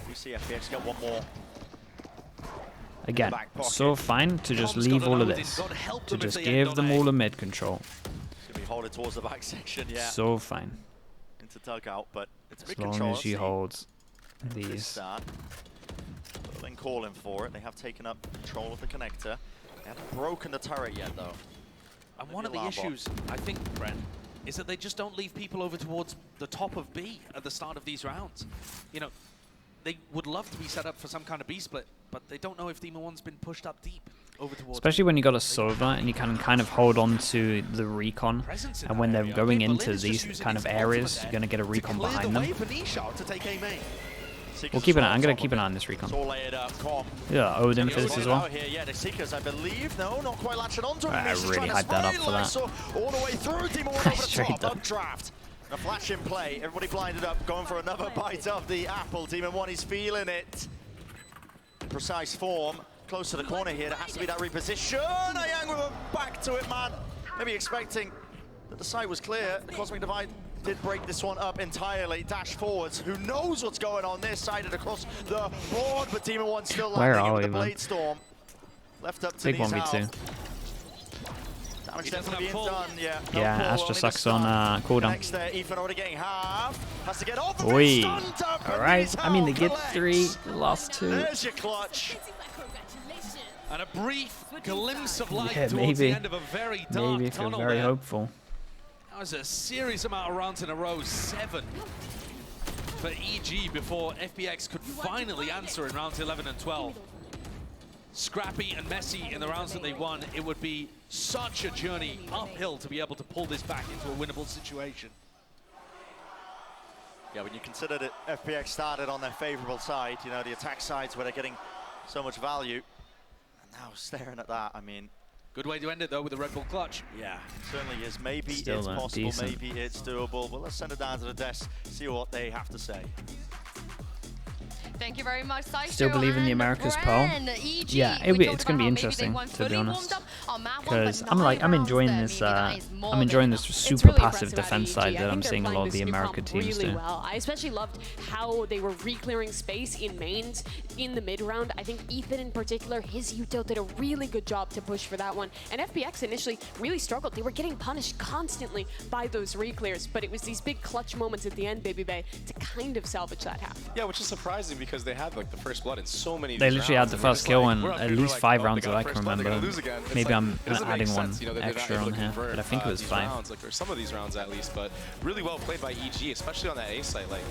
[SPEAKER 5] We see FPX get one more.
[SPEAKER 3] Again, so fine to just leave all of this. To just give them all a mid control.
[SPEAKER 5] It's going to be holding towards the back section, yeah.
[SPEAKER 3] So fine.
[SPEAKER 5] Into dugout, but it's a big
[SPEAKER 3] control. As long as she holds these.
[SPEAKER 5] Berlin calling for it. They have taken up control of the connector. They haven't broken the turret yet, though.
[SPEAKER 6] And one of the issues, I think, Brent, is that they just don't leave people over towards the top of B at the start of these rounds. You know, they would love to be set up for some kind of B split, but they don't know if Demon 1's been pushed up deep over towards.
[SPEAKER 3] Especially when you got a Sova and you can kind of hold on to the recon, and when they're going into these kind of areas, you're going to get a recon behind them. We'll keep an eye. I'm going to keep an eye on this recon. Yeah, Odin for this as well. I really hyped that up for that. Straight up.
[SPEAKER 5] A flash in play, everybody blinded up, going for another bite of the apple. Demon 1 is feeling it. Precise form, close to the corner here. There has to be that reposition. Ayang with a back to it, man. Maybe expecting that the site was clear. The Cosmic Divide did break this one up entirely. Dash forwards. Who knows what's going on this side and across the board, but Demon 1 still landing with the Blade Storm. Left up to
[SPEAKER 3] big 1v2.
[SPEAKER 5] Damage
[SPEAKER 6] He
[SPEAKER 5] definitely
[SPEAKER 6] doesn't
[SPEAKER 5] being
[SPEAKER 6] have full.
[SPEAKER 5] done. Yeah, no
[SPEAKER 3] Yeah,
[SPEAKER 5] pull,
[SPEAKER 3] Astra
[SPEAKER 5] only
[SPEAKER 3] sucks
[SPEAKER 5] the
[SPEAKER 3] on
[SPEAKER 5] stun.
[SPEAKER 3] cooldown.
[SPEAKER 5] Next there, Ethan already getting half. Has to get off the
[SPEAKER 3] Oi.
[SPEAKER 5] stunned up.
[SPEAKER 3] Alright, I mean, they get 3, the last 2.
[SPEAKER 5] There's your clutch.
[SPEAKER 6] And a brief glimpse of light
[SPEAKER 3] Yeah,
[SPEAKER 6] towards the
[SPEAKER 3] maybe.
[SPEAKER 6] end of a very dark
[SPEAKER 3] Maybe if you're
[SPEAKER 6] tunnel
[SPEAKER 3] very
[SPEAKER 6] there.
[SPEAKER 3] hopeful.
[SPEAKER 6] That was a serious amount of rounds in a row, 7 for EG before FPX could finally answer in rounds 11 and 12. Scrappy and messy in the rounds that they won. It would be such a journey uphill to be able to pull this back into a winnable situation.
[SPEAKER 5] Yeah, when you consider that FPX started on their favorable side, you know, the attack sides where they're getting so much value. And now staring at that, I mean...
[SPEAKER 6] Good way to end it, though, with the Red Bull clutch.
[SPEAKER 5] Yeah, certainly is. Maybe
[SPEAKER 3] Still
[SPEAKER 5] it's possible,
[SPEAKER 3] decent.
[SPEAKER 5] maybe it's doable. But let's send it down to the desk, see what they have to say.
[SPEAKER 4] Thank you very much, Sideshow.
[SPEAKER 3] Still believe in the America's poll? Yeah, it's going to be interesting, to be honest. Because I'm enjoying this. I'm enjoying this super
[SPEAKER 1] really
[SPEAKER 3] passive
[SPEAKER 1] impressive out of
[SPEAKER 3] defense
[SPEAKER 1] EG.
[SPEAKER 3] side
[SPEAKER 1] I
[SPEAKER 3] that I'm
[SPEAKER 1] think they're
[SPEAKER 3] seeing a
[SPEAKER 1] playing
[SPEAKER 3] lot of
[SPEAKER 1] this
[SPEAKER 3] the
[SPEAKER 1] new
[SPEAKER 3] America
[SPEAKER 1] comp
[SPEAKER 3] teams
[SPEAKER 1] really
[SPEAKER 3] do.
[SPEAKER 1] well. I especially loved how they were re-clearing space in mains in the mid round. I think Ethan in particular, his util did a really good job to push for that one. And FPX initially really struggled. They were getting punished constantly by those re-clears, but it was these big clutch moments at the end, Baby Bay, to kind of salvage that half.
[SPEAKER 2] Yeah, which is surprising because they had like the first blood in so many.
[SPEAKER 3] They literally had
[SPEAKER 2] rounds,
[SPEAKER 3] the
[SPEAKER 2] and we're
[SPEAKER 3] first
[SPEAKER 2] just
[SPEAKER 3] kill
[SPEAKER 2] like,
[SPEAKER 3] in
[SPEAKER 2] we're up
[SPEAKER 3] at
[SPEAKER 2] here, we're
[SPEAKER 3] least
[SPEAKER 2] like,
[SPEAKER 3] 5
[SPEAKER 2] oh,
[SPEAKER 3] rounds
[SPEAKER 2] they
[SPEAKER 3] that
[SPEAKER 2] got
[SPEAKER 3] I can
[SPEAKER 2] first blood, they're gonna
[SPEAKER 3] remember.
[SPEAKER 2] lose again. It's
[SPEAKER 3] Maybe
[SPEAKER 2] like,
[SPEAKER 3] I'm
[SPEAKER 2] it doesn't make
[SPEAKER 3] adding one
[SPEAKER 2] sense, you know, that they're not
[SPEAKER 3] extra
[SPEAKER 2] able
[SPEAKER 3] on
[SPEAKER 2] to
[SPEAKER 3] here,
[SPEAKER 2] convert,
[SPEAKER 3] but I think it was
[SPEAKER 2] these
[SPEAKER 3] 5.
[SPEAKER 2] rounds, like, or some of these rounds at least, but really well played by EG, especially on that A site. Like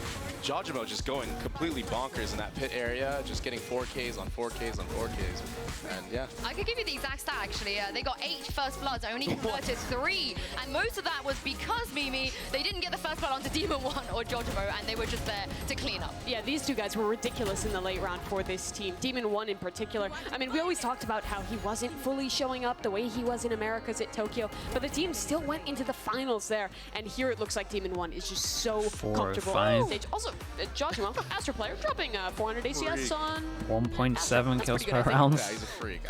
[SPEAKER 2] Jojimo just going completely bonkers in that pit area, just getting 4Ks on 4Ks on 4Ks, and yeah.
[SPEAKER 4] I could give you the exact stat actually. They got 8 first bloods, only converted 3, and most of that was because Mimi, they didn't get the first blood onto Demon 1 or Jojimo, and they were just there to clean up.
[SPEAKER 1] Yeah, these two guys were ridiculous in the late round for this team. Demon 1 in particular. I mean, we always talked about how he wasn't fully showing up the way he was in Americas at Tokyo, but the team still went into the finals there, and here it looks like Demon 1 is just so
[SPEAKER 3] 4 or
[SPEAKER 1] comfortable
[SPEAKER 3] 5.
[SPEAKER 1] on stage. Also, Jojimo, Astra player, dropping 400 ACS on
[SPEAKER 3] 1.7 kills per
[SPEAKER 2] Yeah,
[SPEAKER 3] round.
[SPEAKER 2] he's a freak.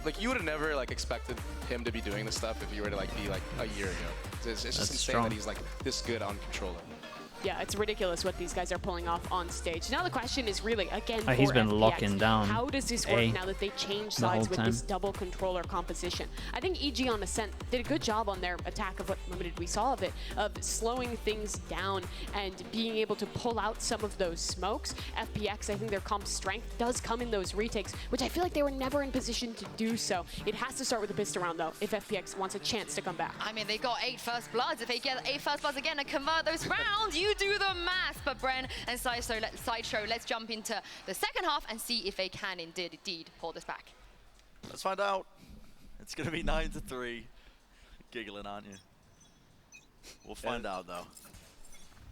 [SPEAKER 2] Like you would have never like expected him to be doing this stuff if you were to like be like a year ago. It's just insane
[SPEAKER 3] strong.
[SPEAKER 2] that he's like this good on controller.
[SPEAKER 1] Yeah, it's ridiculous what these guys are pulling off on stage. Now the question is really, again,
[SPEAKER 3] He's
[SPEAKER 1] for
[SPEAKER 3] been
[SPEAKER 1] FPX,
[SPEAKER 3] locking down
[SPEAKER 1] how does this work
[SPEAKER 3] A
[SPEAKER 1] now that they changed
[SPEAKER 3] the whole
[SPEAKER 1] sides with this
[SPEAKER 3] time.
[SPEAKER 1] double controller composition? I think EG on Ascent did a good job on their attack of what limited we saw of it, of slowing things down and being able to pull out some of those smokes. FPX, I think their comp strength does come in those retakes, which I feel like they were never in position to do so. It has to start with the pistol round, though, if FPX wants a chance to come back.
[SPEAKER 4] I mean, they got 8 first bloods. If they get 8 first bloods again and convert those rounds, you do the math. But Bren and Sideshow, let's jump into the second half and see if they can indeed pull this back.
[SPEAKER 5] Let's find out. It's going to be 9-3. Giggling, aren't you? We'll find out, though.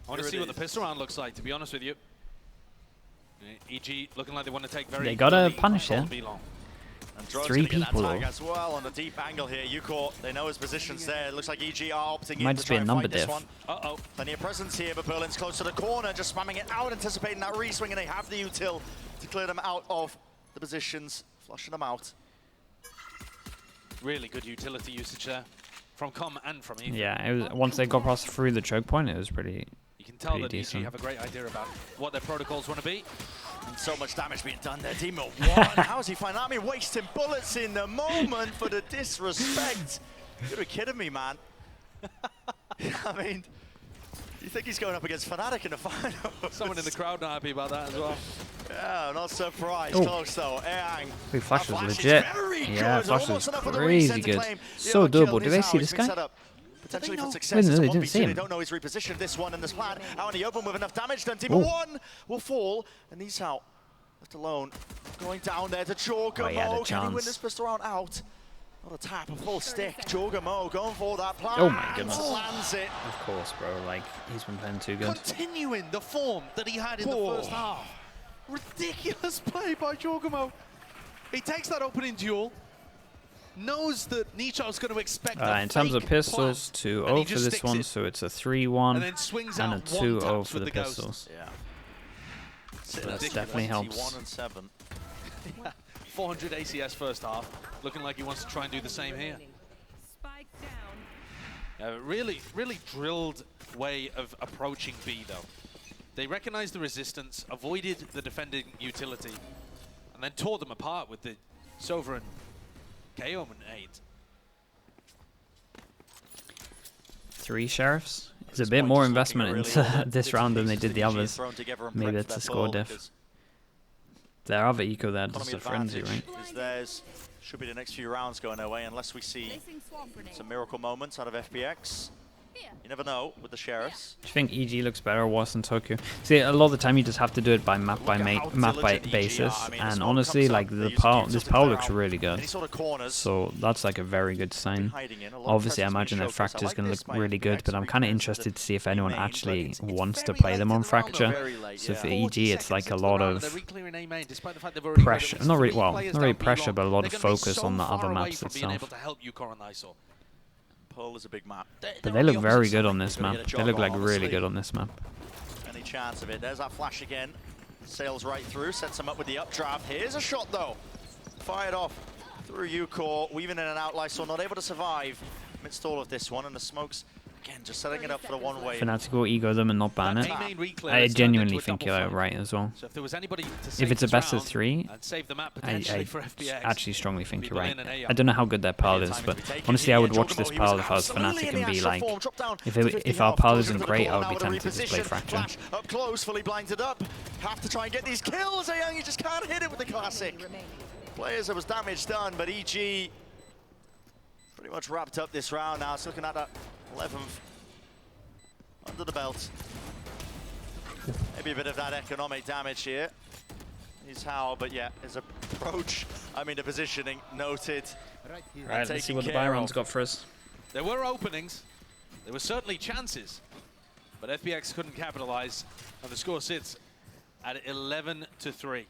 [SPEAKER 6] I want to see what the pistol round looks like, to be honest with you. EG looking like they want to take very...
[SPEAKER 3] They gotta punish it.
[SPEAKER 5] 3
[SPEAKER 3] people though.
[SPEAKER 5] As well on the deep angle here. Yuko, they know his position's there. It looks like EG are opting
[SPEAKER 3] Might
[SPEAKER 5] in to
[SPEAKER 3] just
[SPEAKER 5] try
[SPEAKER 3] be a
[SPEAKER 5] and
[SPEAKER 3] number
[SPEAKER 5] fight this
[SPEAKER 3] diff.
[SPEAKER 5] one.
[SPEAKER 6] Uh-oh.
[SPEAKER 5] Plenty of presence here, but Berlin's close to the corner, just spamming it out, anticipating that re-swing, and they have the util to clear them out of the positions, flushing them out.
[SPEAKER 6] Really good utility usage there from Com and from Ethan.
[SPEAKER 3] Yeah, it was, once they got across through the choke point, it was pretty.
[SPEAKER 6] You can tell that EG
[SPEAKER 3] decent.
[SPEAKER 6] have a great idea about what their protocols want to be.
[SPEAKER 5] And so much damage being done there. Demon 1, how's he find that? I mean, wasting bullets in the moment for the disrespect. You're kidding me, man. I mean, you think he's going up against Fnatic in the final?
[SPEAKER 6] Someone in the crowd not happy about that as well.
[SPEAKER 5] Yeah, I'm not surprised.
[SPEAKER 3] Oh.
[SPEAKER 5] Close though. Eyang.
[SPEAKER 3] Wait, Flash was
[SPEAKER 5] Flash is
[SPEAKER 3] legit.
[SPEAKER 5] very
[SPEAKER 3] Yeah,
[SPEAKER 5] good.
[SPEAKER 3] Flash was
[SPEAKER 5] Almost enough for the
[SPEAKER 3] crazy
[SPEAKER 5] reset to
[SPEAKER 3] good.
[SPEAKER 5] claim the
[SPEAKER 3] So
[SPEAKER 5] other kill
[SPEAKER 3] doable.
[SPEAKER 5] in
[SPEAKER 3] Did
[SPEAKER 5] his
[SPEAKER 3] they see
[SPEAKER 5] house.
[SPEAKER 3] this
[SPEAKER 5] He's been
[SPEAKER 3] guy?
[SPEAKER 5] set up potentially for success.
[SPEAKER 3] Wait, no,
[SPEAKER 5] It's a
[SPEAKER 3] they didn't
[SPEAKER 5] 1v2.
[SPEAKER 3] see him.
[SPEAKER 5] They don't know he's repositioned this one in this plan. Out in the open with enough damage. Then Demon 1 will fall, and he's out. Left alone. Going down there to Jorgamo.
[SPEAKER 3] he had a
[SPEAKER 5] Can he win
[SPEAKER 3] chance.
[SPEAKER 5] this pistol round out? Not a tap, a full stick. Jorgamo going for that plan.
[SPEAKER 3] Oh my goodness.
[SPEAKER 5] Lands it.
[SPEAKER 3] Of course, bro. Like, he's been playing too good.
[SPEAKER 6] Continuing the form that he had in the first half. Ridiculous play by Jorgamo. He takes that opening duel, knows that Nicho's going to expect a
[SPEAKER 3] In terms of
[SPEAKER 6] fake
[SPEAKER 3] pistols,
[SPEAKER 6] plan,
[SPEAKER 3] 2-0
[SPEAKER 6] and he
[SPEAKER 3] for
[SPEAKER 6] just
[SPEAKER 3] this
[SPEAKER 6] sticks
[SPEAKER 3] one,
[SPEAKER 6] it,
[SPEAKER 3] so it's a 3-1
[SPEAKER 6] and then swings
[SPEAKER 3] and a
[SPEAKER 6] out one
[SPEAKER 3] 2-0
[SPEAKER 6] taps
[SPEAKER 3] for
[SPEAKER 6] with
[SPEAKER 3] the
[SPEAKER 6] Ghost.
[SPEAKER 3] pistols.
[SPEAKER 5] Yeah.
[SPEAKER 3] So that definitely helps.
[SPEAKER 5] 21 and 7.
[SPEAKER 6] 400 ACS first half, looking like he wants to try and do the same here. Really drilled way of approaching B though. They recognized the resistance, avoided the defending utility, and then tore them apart with the Sova and KO and 8.
[SPEAKER 3] 3 sheriffs. It's a bit more investment into this round than they did the others. Maybe it's a score diff. Their other eco there does a frenzy, right?
[SPEAKER 5] Should be the next few rounds going their way, unless we see some miracle moments out of FPX. You never know with the sheriffs.
[SPEAKER 3] Do you think EG looks better or worse than Tokyo? See, a lot of the time you just have to do it by map by basis, and honestly, like this power looks really good. So that's like a very good sign. Obviously, I imagine their Fracture is going to look really good, but I'm kind of interested to see if anyone actually wants to play them on Fracture. So for EG, it's like a lot of pressure. Not really pressure, but a lot of focus on the other maps itself.
[SPEAKER 5] Is a big map.
[SPEAKER 3] But they look very good on this map. They look like really good on this map.
[SPEAKER 5] Any chance of it? There's that flash again. Sails right through, sets him up with the updraft. Here's a shot though. Fired off through Ucore, weaving in and out. Lysol not able to survive amidst all of this one, and the smokes again just setting it up for the one-way.
[SPEAKER 3] Fnatic will ego them and not ban it. I genuinely think you're right as well. If it's a best of 3, I actually strongly think you're right. I don't know how good their Pearl is, but honestly I would watch this Pearl if I was Fnatic and be like, if our Pearl isn't great, I would be tempted to play Fracture.
[SPEAKER 5] Up close, fully blinded up. Have to try and get these kills. Young, you just can't hit it with the classic. Players, there was damage done, but EG pretty much wrapped up this round now. It's looking at that 11th under the belt. Maybe a bit of that economic damage here. Is how, but yeah, his approach, I mean the positioning, noted.
[SPEAKER 3] Right, let's see what the Byron's got for us.
[SPEAKER 6] There were openings, there were certainly chances, but FPX couldn't capitalize, and the score sits at 11-3.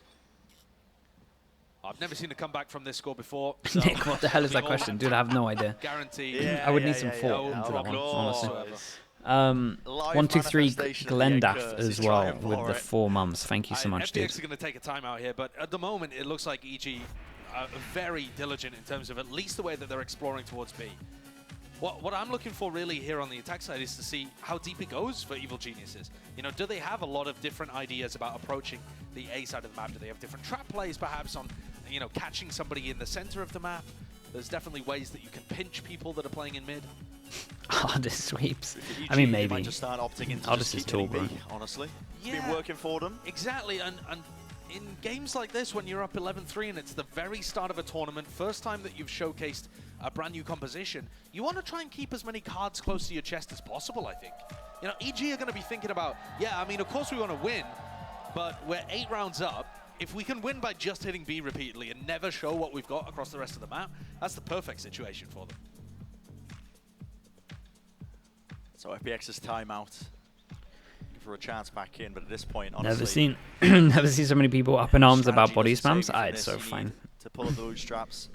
[SPEAKER 6] I've never seen a comeback from this score before. So
[SPEAKER 3] Nick, what the hell is that question? Dude, I have no idea.
[SPEAKER 6] Guaranteed.
[SPEAKER 3] Yeah, I would need some thought into that one, honestly. 123 Glendaf as well with the 4 months. Thank you so much, dude.
[SPEAKER 6] FPX are going to take a timeout here, but at the moment it looks like EG are very diligent in terms of at least the way that they're exploring towards B. What I'm looking for really here on the attack side is to see how deep it goes for Evil Geniuses. You know, do they have a lot of different ideas about approaching the A side of the map? Do they have different trap plays perhaps on, you know, catching somebody in the center of the map? There's definitely ways that you can pinch people that are playing in mid.
[SPEAKER 3] Hardest sweeps. I mean, maybe.
[SPEAKER 5] Just start opting into
[SPEAKER 3] Hardest is tall, bro.
[SPEAKER 5] Honestly, it's been working for them.
[SPEAKER 6] Exactly, and in games like this, when you're up 11-3 and it's the very start of a tournament, first time that you've showcased a brand new composition, you want to try and keep as many cards close to your chest as possible, I think. You know, EG are going to be thinking about, yeah, I mean, of course we want to win, but we're 8 rounds up. If we can win by just hitting B repeatedly and never show what we've got across the rest of the map, that's the perfect situation for them.
[SPEAKER 5] So FPX's timeout for a chance back in, but at this point, honestly,
[SPEAKER 3] never seen so many people up in arms about body spams. It's so fine.
[SPEAKER 5] To pull up the bootstraps.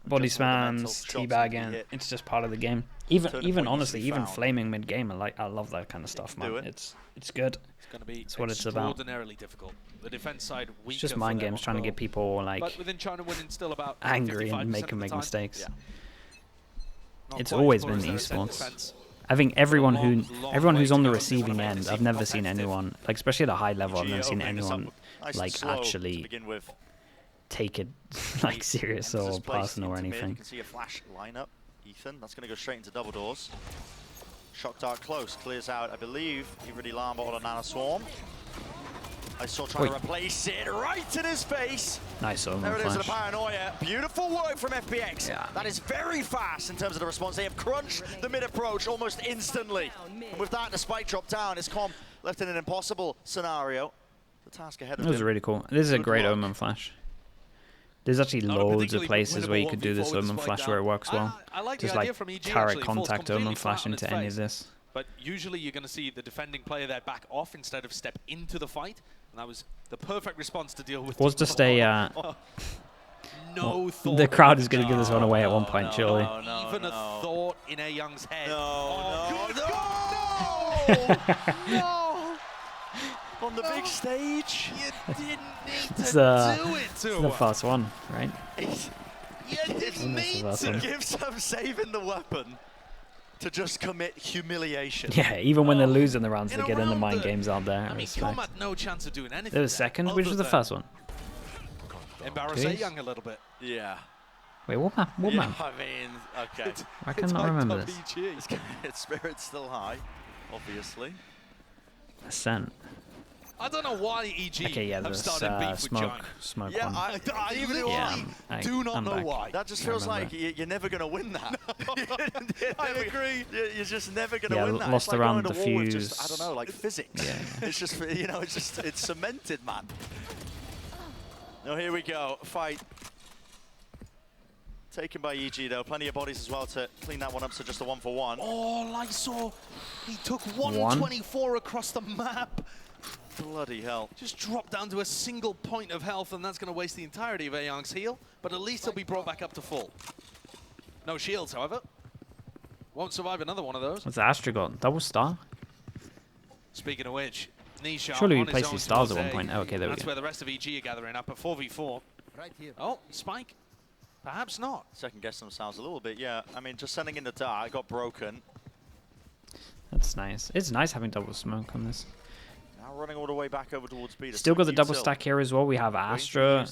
[SPEAKER 3] Body spams, teabagging, it's just part of the game. Even honestly, even flaming mid game, I love that kind of stuff, man. It's good.
[SPEAKER 6] It's going to be
[SPEAKER 3] what it's about.
[SPEAKER 6] Extraordinarily difficult. The defense side weaker.
[SPEAKER 3] It's just mind games trying to get people like
[SPEAKER 6] within China winning still about
[SPEAKER 3] angry and make them make mistakes.
[SPEAKER 6] Yeah.
[SPEAKER 3] It's always been esports. I think everyone who's on the receiving end, I've never seen anyone, like especially at a high level, I've never seen anyone like actually take it like serious or personal or anything.
[SPEAKER 5] You can see a flash lineup. Ethan, that's going to go straight into double doors. Shock dart close, clears out, I believe, he really alarm bottle on Nana Swarm. I saw trying to replace it right in his face.
[SPEAKER 3] Nice omen
[SPEAKER 5] There it
[SPEAKER 3] flash.
[SPEAKER 5] is, the paranoia. Beautiful work from FPX.
[SPEAKER 3] Yeah.
[SPEAKER 5] That is very fast in terms of the response. They have crunched the mid approach almost instantly. And with that, the spike drop down, is Com left in an impossible scenario. The task ahead of him.
[SPEAKER 3] It was really cool. This is a great omen flash. There's actually loads of places where you could do this omen flash where it works well.
[SPEAKER 6] I like
[SPEAKER 3] just
[SPEAKER 6] the idea
[SPEAKER 3] like
[SPEAKER 6] from EG,
[SPEAKER 3] turret
[SPEAKER 6] actually.
[SPEAKER 3] contact omen flash into any of this.
[SPEAKER 6] But usually you're going to see the defending player there back off instead of step into the fight. And that was the perfect response to deal with.
[SPEAKER 3] Was just a...
[SPEAKER 6] no thought.
[SPEAKER 3] The crowd is going to give this one away at one point, surely.
[SPEAKER 6] Even a thought in A Young's head.
[SPEAKER 5] No! On the big stage?
[SPEAKER 6] You didn't need to
[SPEAKER 3] It's
[SPEAKER 6] do it to
[SPEAKER 3] the first one, right?
[SPEAKER 6] You didn't need
[SPEAKER 5] to give some saving the weapon to just commit humiliation.
[SPEAKER 3] Yeah, even when they're losing the rounds, they get in the mind games out there.
[SPEAKER 6] I mean, Com had no chance of doing anything.
[SPEAKER 3] There was second, which was the first one?
[SPEAKER 6] Embarrass A Young a little bit.
[SPEAKER 5] Yeah.
[SPEAKER 3] Wait, what map? What map?
[SPEAKER 5] I mean, okay.
[SPEAKER 3] I cannot remember this.
[SPEAKER 5] Its spirit's still high, obviously.
[SPEAKER 3] Ascent.
[SPEAKER 6] I don't know why EG
[SPEAKER 3] Okay, yeah,
[SPEAKER 6] have
[SPEAKER 3] there's
[SPEAKER 6] started beef with
[SPEAKER 3] smoke
[SPEAKER 6] Giant.
[SPEAKER 5] Yeah,
[SPEAKER 3] one.
[SPEAKER 5] I even
[SPEAKER 6] do not know
[SPEAKER 3] back.
[SPEAKER 6] why.
[SPEAKER 5] That just
[SPEAKER 3] I
[SPEAKER 5] feels
[SPEAKER 3] remember.
[SPEAKER 5] like you're never going to win that.
[SPEAKER 6] I agree.
[SPEAKER 5] You're just never going to
[SPEAKER 3] Yeah,
[SPEAKER 5] win that.
[SPEAKER 3] lost
[SPEAKER 5] It's like
[SPEAKER 3] around
[SPEAKER 5] going to
[SPEAKER 3] the
[SPEAKER 5] war with
[SPEAKER 3] fuse.
[SPEAKER 5] just, I don't know, like physics.
[SPEAKER 3] Yeah.
[SPEAKER 5] It's just, you know, it's cemented, man. Now here we go, fight. Taken by EG though, plenty of bodies as well to clean that one up, so just a 1-for-1.
[SPEAKER 6] Oh, Lysor, he took 124 across the map.
[SPEAKER 5] Bloody hell.
[SPEAKER 6] Just dropped down to a single point of health, and that's going to waste the entirety of Ayoung's heal, but at least he'll be brought back up to full. No shields, however. Won't survive another one of those.
[SPEAKER 3] What's the Astra got? Double star?
[SPEAKER 6] Speaking of which, Nisha
[SPEAKER 3] Surely we
[SPEAKER 6] on his
[SPEAKER 3] placed
[SPEAKER 6] own
[SPEAKER 3] these stars at
[SPEAKER 6] towards
[SPEAKER 3] one point.
[SPEAKER 6] A.
[SPEAKER 3] Oh, okay, there we
[SPEAKER 6] That's
[SPEAKER 3] go.
[SPEAKER 6] where the rest of EG are gathering up at 4v4.
[SPEAKER 7] Right here.
[SPEAKER 6] Oh, Spike. Perhaps not.
[SPEAKER 5] Second guess themselves a little bit, yeah. I mean, just sending in the dart, got broken.
[SPEAKER 3] That's nice. It's nice having double smoke on this.
[SPEAKER 5] Now running all the way back over towards speed.
[SPEAKER 3] Still got the double stack here as well. We have Astra.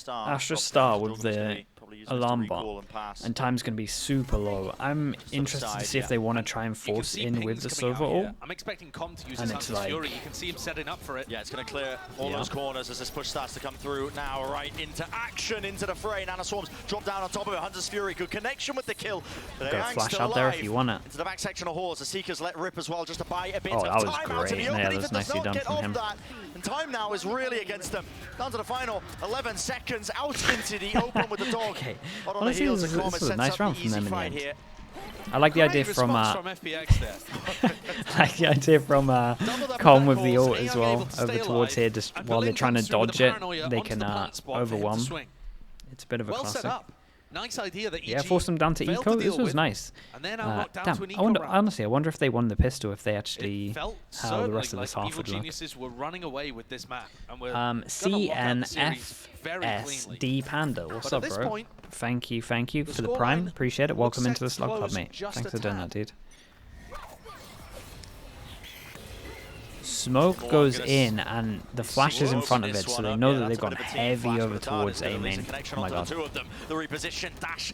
[SPEAKER 3] Astra Star with the alarm bot, and time's going to be super low. I'm interested to see if they want to try and force in with the Sova ult.
[SPEAKER 6] I'm expecting Com to use
[SPEAKER 3] And
[SPEAKER 6] his
[SPEAKER 3] it's
[SPEAKER 6] Hunter's
[SPEAKER 3] like-
[SPEAKER 6] Fury. You can see him setting up for it.
[SPEAKER 5] Yeah, it's going to clear all those corners as this push starts to come through. Now right into action, into the fray. Nana Swarms drop down on top of it. Hunter's Fury, good connection with the kill. But
[SPEAKER 3] Go
[SPEAKER 5] Aang's
[SPEAKER 3] flash
[SPEAKER 5] still
[SPEAKER 3] out there if
[SPEAKER 5] alive.
[SPEAKER 3] you want it.
[SPEAKER 5] Into the back section of Hordes. The Seekers let rip as well just to buy a bit
[SPEAKER 3] Oh,
[SPEAKER 5] of
[SPEAKER 3] that was
[SPEAKER 5] time out to
[SPEAKER 3] great.
[SPEAKER 5] the
[SPEAKER 3] Yeah,
[SPEAKER 5] opening,
[SPEAKER 3] that was
[SPEAKER 5] but does
[SPEAKER 3] nicely
[SPEAKER 5] not
[SPEAKER 3] done
[SPEAKER 5] get
[SPEAKER 3] from
[SPEAKER 5] off
[SPEAKER 3] him.
[SPEAKER 5] that. And time now is really against them. Down to the final 11 seconds out into the open with the dog.
[SPEAKER 3] Okay.
[SPEAKER 5] Hot on
[SPEAKER 3] Honestly,
[SPEAKER 5] the heels
[SPEAKER 3] this
[SPEAKER 5] of
[SPEAKER 3] was
[SPEAKER 5] Comet
[SPEAKER 3] a
[SPEAKER 5] sets
[SPEAKER 3] nice
[SPEAKER 5] up
[SPEAKER 3] round
[SPEAKER 5] the
[SPEAKER 3] from them
[SPEAKER 5] easy
[SPEAKER 3] in the
[SPEAKER 5] fight
[SPEAKER 3] end.
[SPEAKER 5] here.
[SPEAKER 3] I like the idea
[SPEAKER 6] Great
[SPEAKER 3] from
[SPEAKER 6] response from FPX there.
[SPEAKER 3] I like the idea from Com with the ult as well over towards here, just while they're trying to dodge it, they can overwhelm. It's a bit of a
[SPEAKER 6] Well set
[SPEAKER 3] classic.
[SPEAKER 6] up. Nice idea that EG
[SPEAKER 3] Yeah, force them down to
[SPEAKER 6] failed
[SPEAKER 3] eco.
[SPEAKER 6] to deal
[SPEAKER 3] This was
[SPEAKER 6] with,
[SPEAKER 3] nice.
[SPEAKER 6] And then now knocked down
[SPEAKER 3] Damn,
[SPEAKER 6] to an
[SPEAKER 3] I wonder,
[SPEAKER 6] eco round.
[SPEAKER 3] honestly, I wonder if they won the pistol, if they actually
[SPEAKER 6] It felt
[SPEAKER 3] how the rest of
[SPEAKER 6] certainly
[SPEAKER 3] this
[SPEAKER 6] like
[SPEAKER 3] half
[SPEAKER 6] Evil
[SPEAKER 3] would look.
[SPEAKER 6] Geniuses were running away with this map, and we're gonna lock out the series very cleanly.
[SPEAKER 3] CNFSD Panda, what's
[SPEAKER 6] But
[SPEAKER 3] up,
[SPEAKER 6] at this
[SPEAKER 3] bro?
[SPEAKER 6] point,
[SPEAKER 3] Thank you
[SPEAKER 6] the
[SPEAKER 3] for the prime.
[SPEAKER 6] scoreline
[SPEAKER 3] Appreciate it.
[SPEAKER 6] looks
[SPEAKER 3] Welcome into
[SPEAKER 6] set
[SPEAKER 3] the Slug Club,
[SPEAKER 6] close
[SPEAKER 3] mate.
[SPEAKER 6] just
[SPEAKER 3] Thanks
[SPEAKER 6] a
[SPEAKER 3] for doing
[SPEAKER 6] tad.
[SPEAKER 3] that, dude. Smoke goes in, and the flash is in front of it, so they know that they've gone heavy over towards A main. Oh my god.
[SPEAKER 5] Two of them. The reposition dash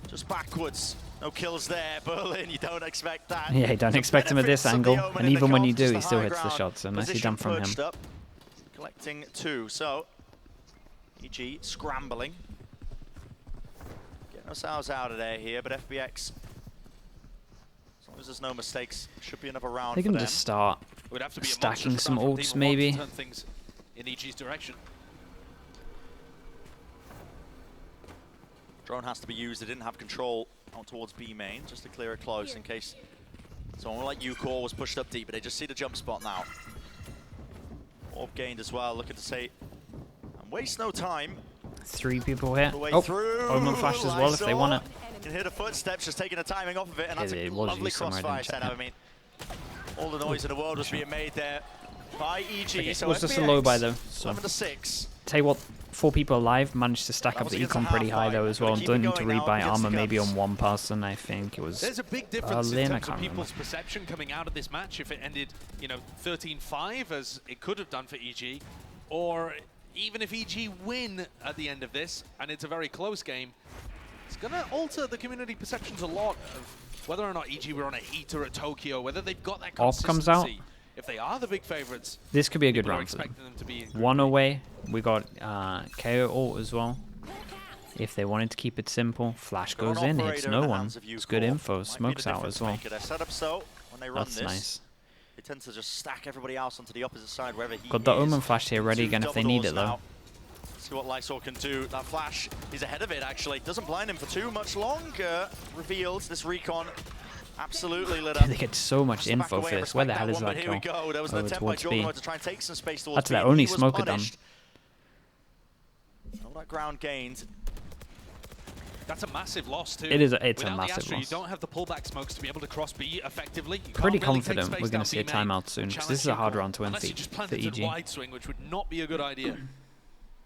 [SPEAKER 5] just backwards. No kills there. Berlin, you don't expect that.
[SPEAKER 3] Yeah, you don't
[SPEAKER 5] Some
[SPEAKER 3] expect him at this
[SPEAKER 5] benefits of the
[SPEAKER 3] angle,
[SPEAKER 5] omen
[SPEAKER 3] and
[SPEAKER 5] in the
[SPEAKER 3] even when you
[SPEAKER 5] comms,
[SPEAKER 3] do,
[SPEAKER 5] just
[SPEAKER 3] he
[SPEAKER 5] the
[SPEAKER 3] still
[SPEAKER 5] high
[SPEAKER 3] hits the
[SPEAKER 5] ground.
[SPEAKER 3] shot, so nicely
[SPEAKER 5] Position
[SPEAKER 3] done from him.
[SPEAKER 5] perched up, collecting two. So, EG scrambling. Getting ourselves out of there here, but FPX, as long as there's no mistakes, should be another round
[SPEAKER 3] They
[SPEAKER 5] for
[SPEAKER 3] can
[SPEAKER 5] them.
[SPEAKER 3] just start
[SPEAKER 6] it would have to be a
[SPEAKER 3] stacking
[SPEAKER 6] monstrous
[SPEAKER 3] some
[SPEAKER 6] round from
[SPEAKER 3] ults,
[SPEAKER 6] Team
[SPEAKER 3] maybe.
[SPEAKER 6] to turn things in EG's direction.
[SPEAKER 5] Drone has to be used. They didn't have control out towards B main, just to clear it close in case someone like Ucore was pushed up deep, but they just see the jump spot now. Orb gained as well, looking to say, and waste no time.
[SPEAKER 3] 3 people here.
[SPEAKER 5] The way
[SPEAKER 3] Oh,
[SPEAKER 5] through.
[SPEAKER 3] Omen flashed as well if they want it.
[SPEAKER 5] Can hear the footsteps, just taking the timing off of it, and that's
[SPEAKER 3] Yeah,
[SPEAKER 5] a
[SPEAKER 3] it was
[SPEAKER 5] lovely
[SPEAKER 3] used somewhere, I
[SPEAKER 5] crossfire
[SPEAKER 3] didn't check
[SPEAKER 5] setup.
[SPEAKER 3] it.
[SPEAKER 5] I mean, all the noise in the world was being made there by EG.
[SPEAKER 3] Okay,
[SPEAKER 5] So
[SPEAKER 3] it was just a
[SPEAKER 5] FPX,
[SPEAKER 3] low by though. So
[SPEAKER 5] 11-6.
[SPEAKER 3] tell you what, 4 people alive, managed to stack up
[SPEAKER 5] was
[SPEAKER 3] the
[SPEAKER 5] against a
[SPEAKER 3] econ pretty
[SPEAKER 5] half
[SPEAKER 3] high
[SPEAKER 5] fight.
[SPEAKER 3] though as
[SPEAKER 5] Gotta
[SPEAKER 3] well.
[SPEAKER 5] keep
[SPEAKER 3] Don't
[SPEAKER 5] it
[SPEAKER 3] need to
[SPEAKER 5] going now
[SPEAKER 3] rebuy
[SPEAKER 5] against
[SPEAKER 3] armor
[SPEAKER 5] the
[SPEAKER 3] maybe
[SPEAKER 5] guns.
[SPEAKER 3] on one person. I think it was
[SPEAKER 6] There's a big difference
[SPEAKER 3] Berlin,
[SPEAKER 6] in
[SPEAKER 3] I
[SPEAKER 6] terms of
[SPEAKER 3] can't
[SPEAKER 6] people's
[SPEAKER 3] remember.
[SPEAKER 6] perception coming out of this match if it ended, you know, 13-5 as it could have done for EG, or even if EG win at the end of this and it's a very close game, it's going to alter the community perceptions a lot of whether or not EG were on a heater at Tokyo, whether they've got that
[SPEAKER 3] Off
[SPEAKER 6] consistency.
[SPEAKER 3] comes out.
[SPEAKER 6] If they are the big favorites,
[SPEAKER 3] This could be a good
[SPEAKER 6] people are
[SPEAKER 3] round for them.
[SPEAKER 6] expecting them to be in
[SPEAKER 3] One away. We got KO ult as well. If they wanted to keep it simple, flash
[SPEAKER 5] Got an
[SPEAKER 3] goes in,
[SPEAKER 5] operator
[SPEAKER 3] hits
[SPEAKER 5] in
[SPEAKER 3] no
[SPEAKER 5] the
[SPEAKER 3] one.
[SPEAKER 5] hands of
[SPEAKER 3] It's good
[SPEAKER 5] Ucore.
[SPEAKER 3] info.
[SPEAKER 5] Might be
[SPEAKER 3] Smokes
[SPEAKER 5] the
[SPEAKER 3] out
[SPEAKER 5] difference
[SPEAKER 3] as well.
[SPEAKER 5] maker. Their setup, so when they run
[SPEAKER 3] That's
[SPEAKER 5] this,
[SPEAKER 3] nice.
[SPEAKER 5] they tend to just stack everybody else onto the opposite side wherever he
[SPEAKER 3] Got the
[SPEAKER 5] is.
[SPEAKER 3] Omen flash here ready
[SPEAKER 5] Two
[SPEAKER 3] again if they
[SPEAKER 5] double
[SPEAKER 3] need
[SPEAKER 5] doors
[SPEAKER 3] it though.
[SPEAKER 5] now. See what Lysor can do. That flash, he's ahead of it actually. Doesn't blind him for too much longer. Revealed this recon. Absolutely lit up.
[SPEAKER 3] They get so much
[SPEAKER 5] Has to back
[SPEAKER 3] info
[SPEAKER 5] away
[SPEAKER 3] for
[SPEAKER 5] and
[SPEAKER 3] this. Where the
[SPEAKER 5] respect
[SPEAKER 3] hell is
[SPEAKER 5] one, but
[SPEAKER 3] that
[SPEAKER 5] here we
[SPEAKER 3] kill?
[SPEAKER 5] go. There was an
[SPEAKER 3] Over
[SPEAKER 5] attempt by
[SPEAKER 3] towards B.
[SPEAKER 5] Jordan to try and take some space towards
[SPEAKER 3] That's
[SPEAKER 5] B.
[SPEAKER 3] their only
[SPEAKER 5] He was
[SPEAKER 3] smoker done.
[SPEAKER 5] punished. All that ground gained.
[SPEAKER 6] That's a massive loss too.
[SPEAKER 3] It's a
[SPEAKER 6] Without
[SPEAKER 3] massive
[SPEAKER 6] the Astra,
[SPEAKER 3] loss.
[SPEAKER 6] You don't have the pullback smokes to be able to cross B effectively. You
[SPEAKER 3] Pretty
[SPEAKER 6] can't really take
[SPEAKER 3] confident
[SPEAKER 6] space
[SPEAKER 3] we're going
[SPEAKER 6] down
[SPEAKER 3] to see a
[SPEAKER 6] B main
[SPEAKER 3] timeout soon,
[SPEAKER 6] and
[SPEAKER 3] because this is a
[SPEAKER 6] challenge
[SPEAKER 3] hard
[SPEAKER 6] Ucore,
[SPEAKER 3] round to win
[SPEAKER 6] unless
[SPEAKER 3] for
[SPEAKER 6] you just planted
[SPEAKER 3] EG.
[SPEAKER 6] a wide swing, which would not be a good idea.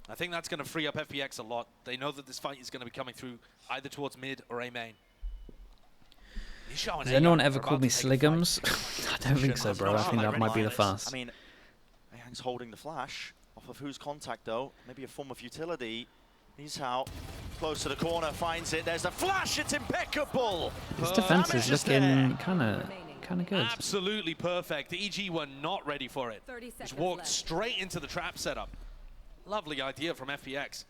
[SPEAKER 6] I think that's going to free up FPX a lot. They know that this fight is going to be coming through either towards mid or A main.
[SPEAKER 3] Has anyone ever called me Sliggums? I don't think so, bro. I think that might be the first.
[SPEAKER 5] I mean, Aang's holding the flash off of whose contact though. Maybe a form of utility. He's out. Close to the corner, finds it. There's the flash. It's impeccable.
[SPEAKER 3] His defense is looking kind of good.
[SPEAKER 6] Absolutely perfect. EG were not ready for it. Just walked straight into the trap setup. Lovely idea from FPX.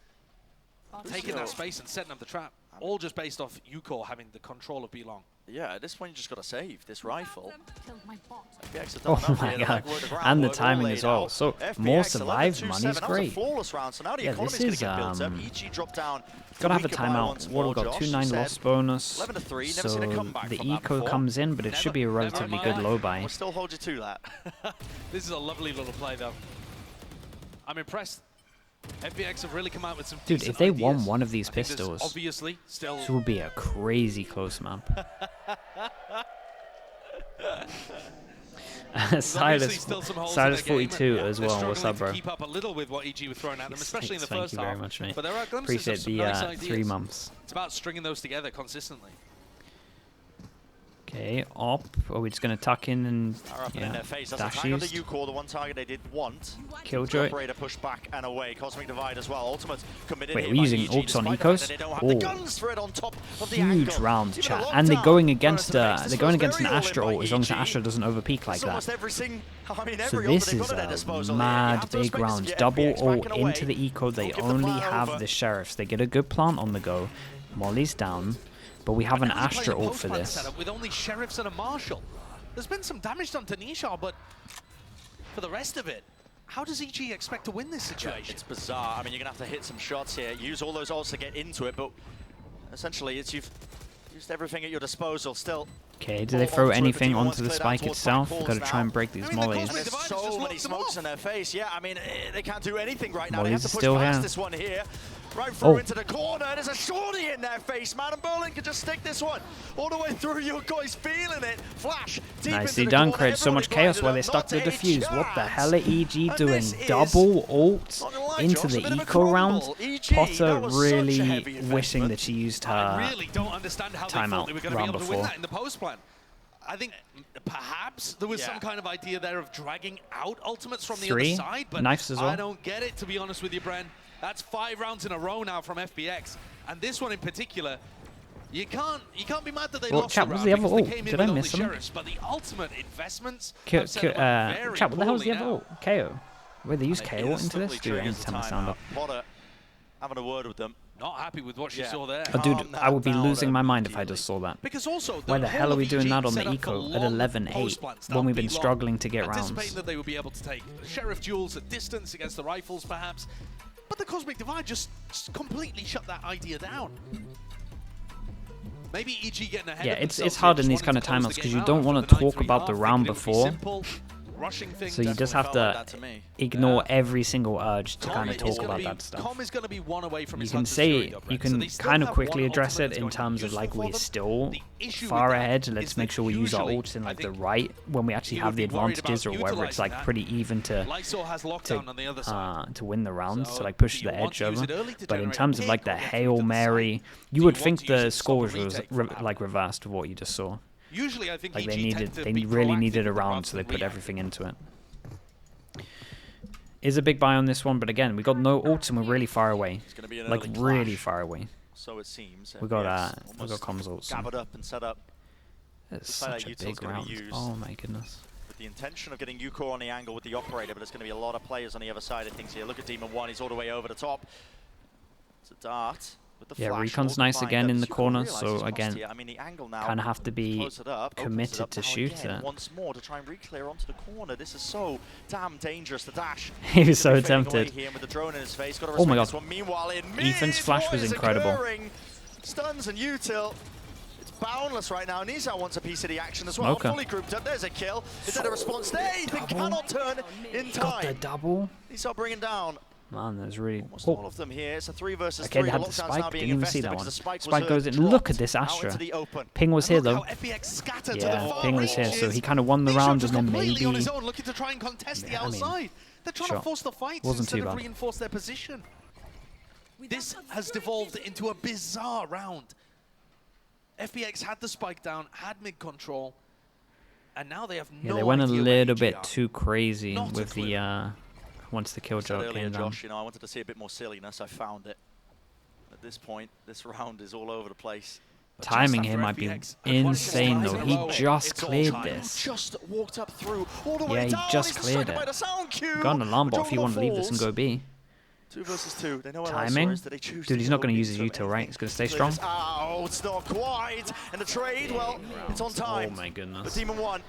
[SPEAKER 6] Taking that space and setting up the trap. All just based off Ucore having the control of B-Long.
[SPEAKER 5] Yeah, at this point you just got to save this rifle.
[SPEAKER 3] Oh my god, and the timing as well. So more survive money is great. Yeah, this is gotta have a timeout. Waddle got 2-9 loss bonus, so the eco comes in, but it should be a relatively good low buy.
[SPEAKER 5] We'll still hold you to that.
[SPEAKER 6] This is a lovely little play though. I'm impressed. FPX have really come out with some.
[SPEAKER 3] Dude, if they won one of these pistols,
[SPEAKER 6] obviously still
[SPEAKER 3] this would be a crazy close map. Silas 42 as well. What's up, bro?
[SPEAKER 6] Keep up a little with what EG were throwing at them, especially in the first half.
[SPEAKER 3] Thank you very much, mate.
[SPEAKER 6] But there are
[SPEAKER 3] Appreciate
[SPEAKER 6] of
[SPEAKER 3] the
[SPEAKER 6] nice
[SPEAKER 3] 3 months.
[SPEAKER 6] It's about stringing those together consistently.
[SPEAKER 3] Okay, op. Are we just going to tuck in and
[SPEAKER 5] dash use? The one target they did want.
[SPEAKER 3] Killjoy.
[SPEAKER 5] Operator push back and away. Cosmic Divide as well. Ultimate committed.
[SPEAKER 3] Wait, we're using ults on ecos?
[SPEAKER 5] Oh,
[SPEAKER 3] huge round, chat. And they're going against an Astra ult as long as the Astra doesn't overpeak like that. So this is a mad big round. Double ult into the eco. They only have the Sheriffs. They get a good plant on the go. Molly's down. But we have an Astra ult for this.
[SPEAKER 6] With only Sheriffs and a Marshal. There's been some damage done to Nishar, but for the rest of it, how does EG expect to win this situation?
[SPEAKER 5] It's bizarre. I mean, you're going to have to hit some shots here. Use all those ults to get into it, but essentially you've used everything at your disposal still.
[SPEAKER 3] Okay, do they throw anything onto the spike itself? Got to try and break these mollies.
[SPEAKER 5] There's so many smokes in their face. Yeah, I mean, they can't do anything right now.
[SPEAKER 3] Mollies
[SPEAKER 5] they have to push
[SPEAKER 3] still
[SPEAKER 5] past
[SPEAKER 3] here.
[SPEAKER 5] This one here. Right through into the corner. There's a shorty in their face, man. And Berlin can just stick this one all the way through. Your guys feeling it. Flash.
[SPEAKER 3] Nicely done, created so much chaos while they stuck the defuse. What the hell are EG doing? Double ult into the eco round. Potter really wishing that she used her timeout round before.
[SPEAKER 6] In the post plan. I think perhaps there was some kind of idea there of dragging out ultimates from the other side, but
[SPEAKER 3] knives as well.
[SPEAKER 6] I don't get it, to be honest with you, Bren. That's 5 rounds in a row now from FPX, and this one in particular, you can't be mad that they lost
[SPEAKER 3] chat,
[SPEAKER 6] the
[SPEAKER 3] was
[SPEAKER 6] round
[SPEAKER 3] the other
[SPEAKER 6] because
[SPEAKER 3] ult?
[SPEAKER 6] they came in
[SPEAKER 3] Did I
[SPEAKER 6] with
[SPEAKER 3] miss
[SPEAKER 6] only
[SPEAKER 3] them?
[SPEAKER 6] Sheriffs, but the ultimate investments
[SPEAKER 3] Chat, what the hell was the other ult? KO. Wait, they used KO into this? Dude, I need to turn my sound up.
[SPEAKER 5] Potter having a word with them.
[SPEAKER 6] Not happy with what she saw there.
[SPEAKER 3] Oh, dude, I would be losing my mind if I just saw that.
[SPEAKER 6] Because also,
[SPEAKER 3] why the hell are we doing that on the eco at 11-8 when we've been struggling to get rounds?
[SPEAKER 6] Anticipating that they would be able to take Sheriff duels at distance against the rifles, perhaps. But the Cosmic Divide just completely shut that idea down. Maybe EG getting ahead.
[SPEAKER 3] Yeah, it's hard in these kind of timeouts because you don't want to talk about the round before. So you just have to ignore every single urge to kind of talk about that stuff. You can say, you can kind of quickly address it in terms of like we're still far ahead. Let's make sure we use our ults in like the right when we actually have the advantages, or whether it's like pretty even to win the rounds, to like push the edge over. But in terms of like the Hail Mary, you would think the score was like reversed of what you just saw.
[SPEAKER 6] Usually, I think
[SPEAKER 3] like they really needed a round, so they put everything into it. Is a big buy on this one, but again, we got no ults and we're really far away, like really far away.
[SPEAKER 5] So it seems.
[SPEAKER 3] We got comms ults.
[SPEAKER 5] Gathered up and set up.
[SPEAKER 3] It's such a big round. Oh my goodness.
[SPEAKER 5] With the intention of getting Ucore on the angle with the operator, but there's going to be a lot of players on the other side of things here. Look at Demon 1, he's all the way over the top. It's a dart.
[SPEAKER 3] Yeah, Recon's nice again in the corner, so again, kind of have to be committed to shoot it.
[SPEAKER 5] Once more to try and re-clear onto the corner. This is so damn dangerous. The dash.
[SPEAKER 3] He was so tempted.
[SPEAKER 5] Oh
[SPEAKER 3] my god. Ethan's flash was incredible.
[SPEAKER 5] Stuns and util. It's boundless right now. Nizar wants a piece of the action as well. Fully grouped up. There's a kill. Is that a response? They cannot turn in time.
[SPEAKER 3] Got the double.
[SPEAKER 5] Nizar bringing down.
[SPEAKER 3] Man, there's really
[SPEAKER 5] all of them here. It's a 3 versus 3.
[SPEAKER 3] Okay, they had the spike. Didn't even see that one. Spike goes in. Look at this Astra. Ping was here though. Yeah, Ping was here, so he kind of won the round and then maybe.
[SPEAKER 6] On his own, looking to try and contest the outside. They're trying to force the fights instead of reinforce their position. This has devolved into a bizarre round. FPX had the spike down, had mid control, and now they have no idea.
[SPEAKER 3] Yeah, they went a little bit too crazy with the. Once the kill job came down.
[SPEAKER 5] Josh, you know, I wanted to see a bit more silliness. I found it. At this point, this round is all over the place.
[SPEAKER 3] Timing here might be insane though. He just cleared this.
[SPEAKER 5] Just walked up through all the way
[SPEAKER 3] Yeah, he
[SPEAKER 5] down.
[SPEAKER 3] just cleared it. Got an alarm bot if you want to leave this and go B.
[SPEAKER 5] 2 versus 2. They know
[SPEAKER 3] Timing? Dude, he's not going to use his util, right? He's going to stay strong.
[SPEAKER 5] Oh, it's not quite. And the trade, well, it's on time.
[SPEAKER 3] Oh my goodness.
[SPEAKER 5] But Demon 1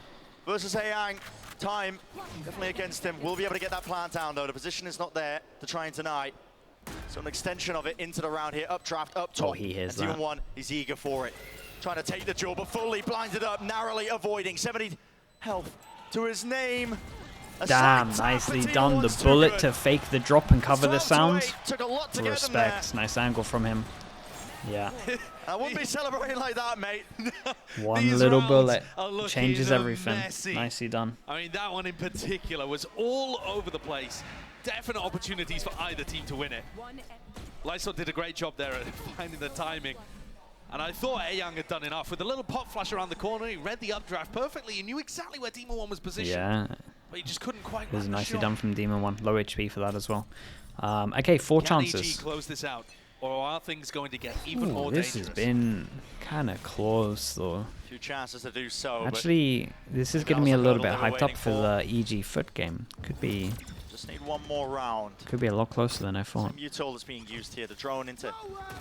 [SPEAKER 5] versus Hayang. Time definitely against him. We'll be able to get that plant down though. The position is not there to try and deny. So an extension of it into the round here. Updraft, up top.
[SPEAKER 3] Oh, he hears
[SPEAKER 5] Demon
[SPEAKER 3] that.
[SPEAKER 5] 1, he's eager for it. Trying to take the jewel, but fully blinded up, narrowly avoiding. 70 health to his name.
[SPEAKER 3] Damn, nicely done. The bullet to fake the drop and cover the sound. Respect. Nice angle from him. Yeah.
[SPEAKER 5] I wouldn't be celebrating like that, mate.
[SPEAKER 3] One little bullet changes everything. Nicely done.
[SPEAKER 6] I mean, that one in particular was all over the place. Definite opportunities for either team to win it. Lysol did a great job there at finding the timing. And I thought Ayoung had done enough. With a little pop flash around the corner, he read the updraft perfectly. He knew exactly where Demon 1 was positioned.
[SPEAKER 3] Yeah.
[SPEAKER 6] But he just couldn't quite
[SPEAKER 3] It was
[SPEAKER 6] land the
[SPEAKER 3] nicely
[SPEAKER 6] shot.
[SPEAKER 3] done from Demon 1. Low HP for that as well. Okay, 4 chances.
[SPEAKER 6] Can EG close this out? Or are things going to get even more
[SPEAKER 3] this
[SPEAKER 6] dangerous?
[SPEAKER 3] has been kind of close though.
[SPEAKER 5] Few chances to do so.
[SPEAKER 3] Actually, this is getting me a little bit hyped up for the EG foot game. Could be
[SPEAKER 5] Just need one more round.
[SPEAKER 3] Could be a lot closer than I thought.
[SPEAKER 5] Same util that's being used here. The drone into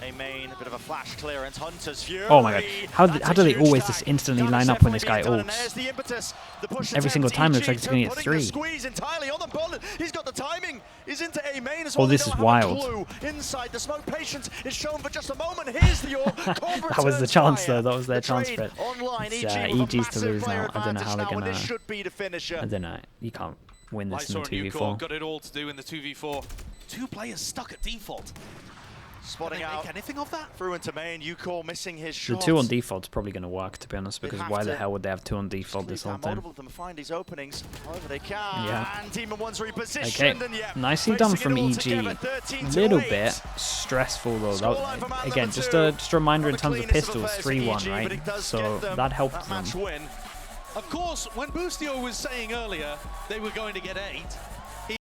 [SPEAKER 5] a main, a bit of a flash clearance. Hunter's Fury.
[SPEAKER 3] Oh my god. How do they always just instantly line up when this guy ults? Every single time looks like he's going to get 3.
[SPEAKER 5] Squeeze entirely on the bullet. He's got the timing. He's into a main as
[SPEAKER 3] Oh,
[SPEAKER 5] well.
[SPEAKER 3] this is wild.
[SPEAKER 5] Inside the smoke, patience is shown for just a moment. Here's the
[SPEAKER 3] That was the chance though. That was their chance for it.
[SPEAKER 5] Online,
[SPEAKER 3] It's EG's to lose now. I don't know how they're going to...
[SPEAKER 5] should be the finisher.
[SPEAKER 3] I don't know. You can't win this in the
[SPEAKER 6] Lysor and
[SPEAKER 3] 2v4.
[SPEAKER 6] got it all to do in the 2v4. 2 players stuck at default.
[SPEAKER 5] Spotting
[SPEAKER 6] Can they
[SPEAKER 5] out
[SPEAKER 6] make anything of that?
[SPEAKER 5] through into main. Ucall missing his
[SPEAKER 3] The
[SPEAKER 5] shot.
[SPEAKER 3] 2 on default's probably going to work, to be honest, because
[SPEAKER 5] have
[SPEAKER 3] why the
[SPEAKER 5] to
[SPEAKER 3] hell would they have 2 on default this whole time?
[SPEAKER 5] Multiple of them find these openings, however they can.
[SPEAKER 3] Yeah.
[SPEAKER 5] And Demon 1's repositioned.
[SPEAKER 3] Okay,
[SPEAKER 5] And yeah,
[SPEAKER 3] nicely done
[SPEAKER 5] facing
[SPEAKER 3] from
[SPEAKER 5] it all
[SPEAKER 3] EG.
[SPEAKER 5] together, 13 to
[SPEAKER 3] Little
[SPEAKER 5] 8.
[SPEAKER 3] bit stressful though.
[SPEAKER 5] Scoreline from
[SPEAKER 3] That,
[SPEAKER 5] round
[SPEAKER 3] again,
[SPEAKER 5] number
[SPEAKER 3] just
[SPEAKER 5] 2.
[SPEAKER 3] a reminder in
[SPEAKER 5] Not the
[SPEAKER 3] terms of
[SPEAKER 5] cleanest of
[SPEAKER 3] pistols,
[SPEAKER 5] affairs for
[SPEAKER 3] 3-1,
[SPEAKER 5] EG, but
[SPEAKER 3] right?
[SPEAKER 5] it does
[SPEAKER 3] So
[SPEAKER 5] get them
[SPEAKER 3] that helped
[SPEAKER 5] that
[SPEAKER 3] them.
[SPEAKER 5] match win.
[SPEAKER 6] Of course, when Boostio was saying earlier they were going to get 8,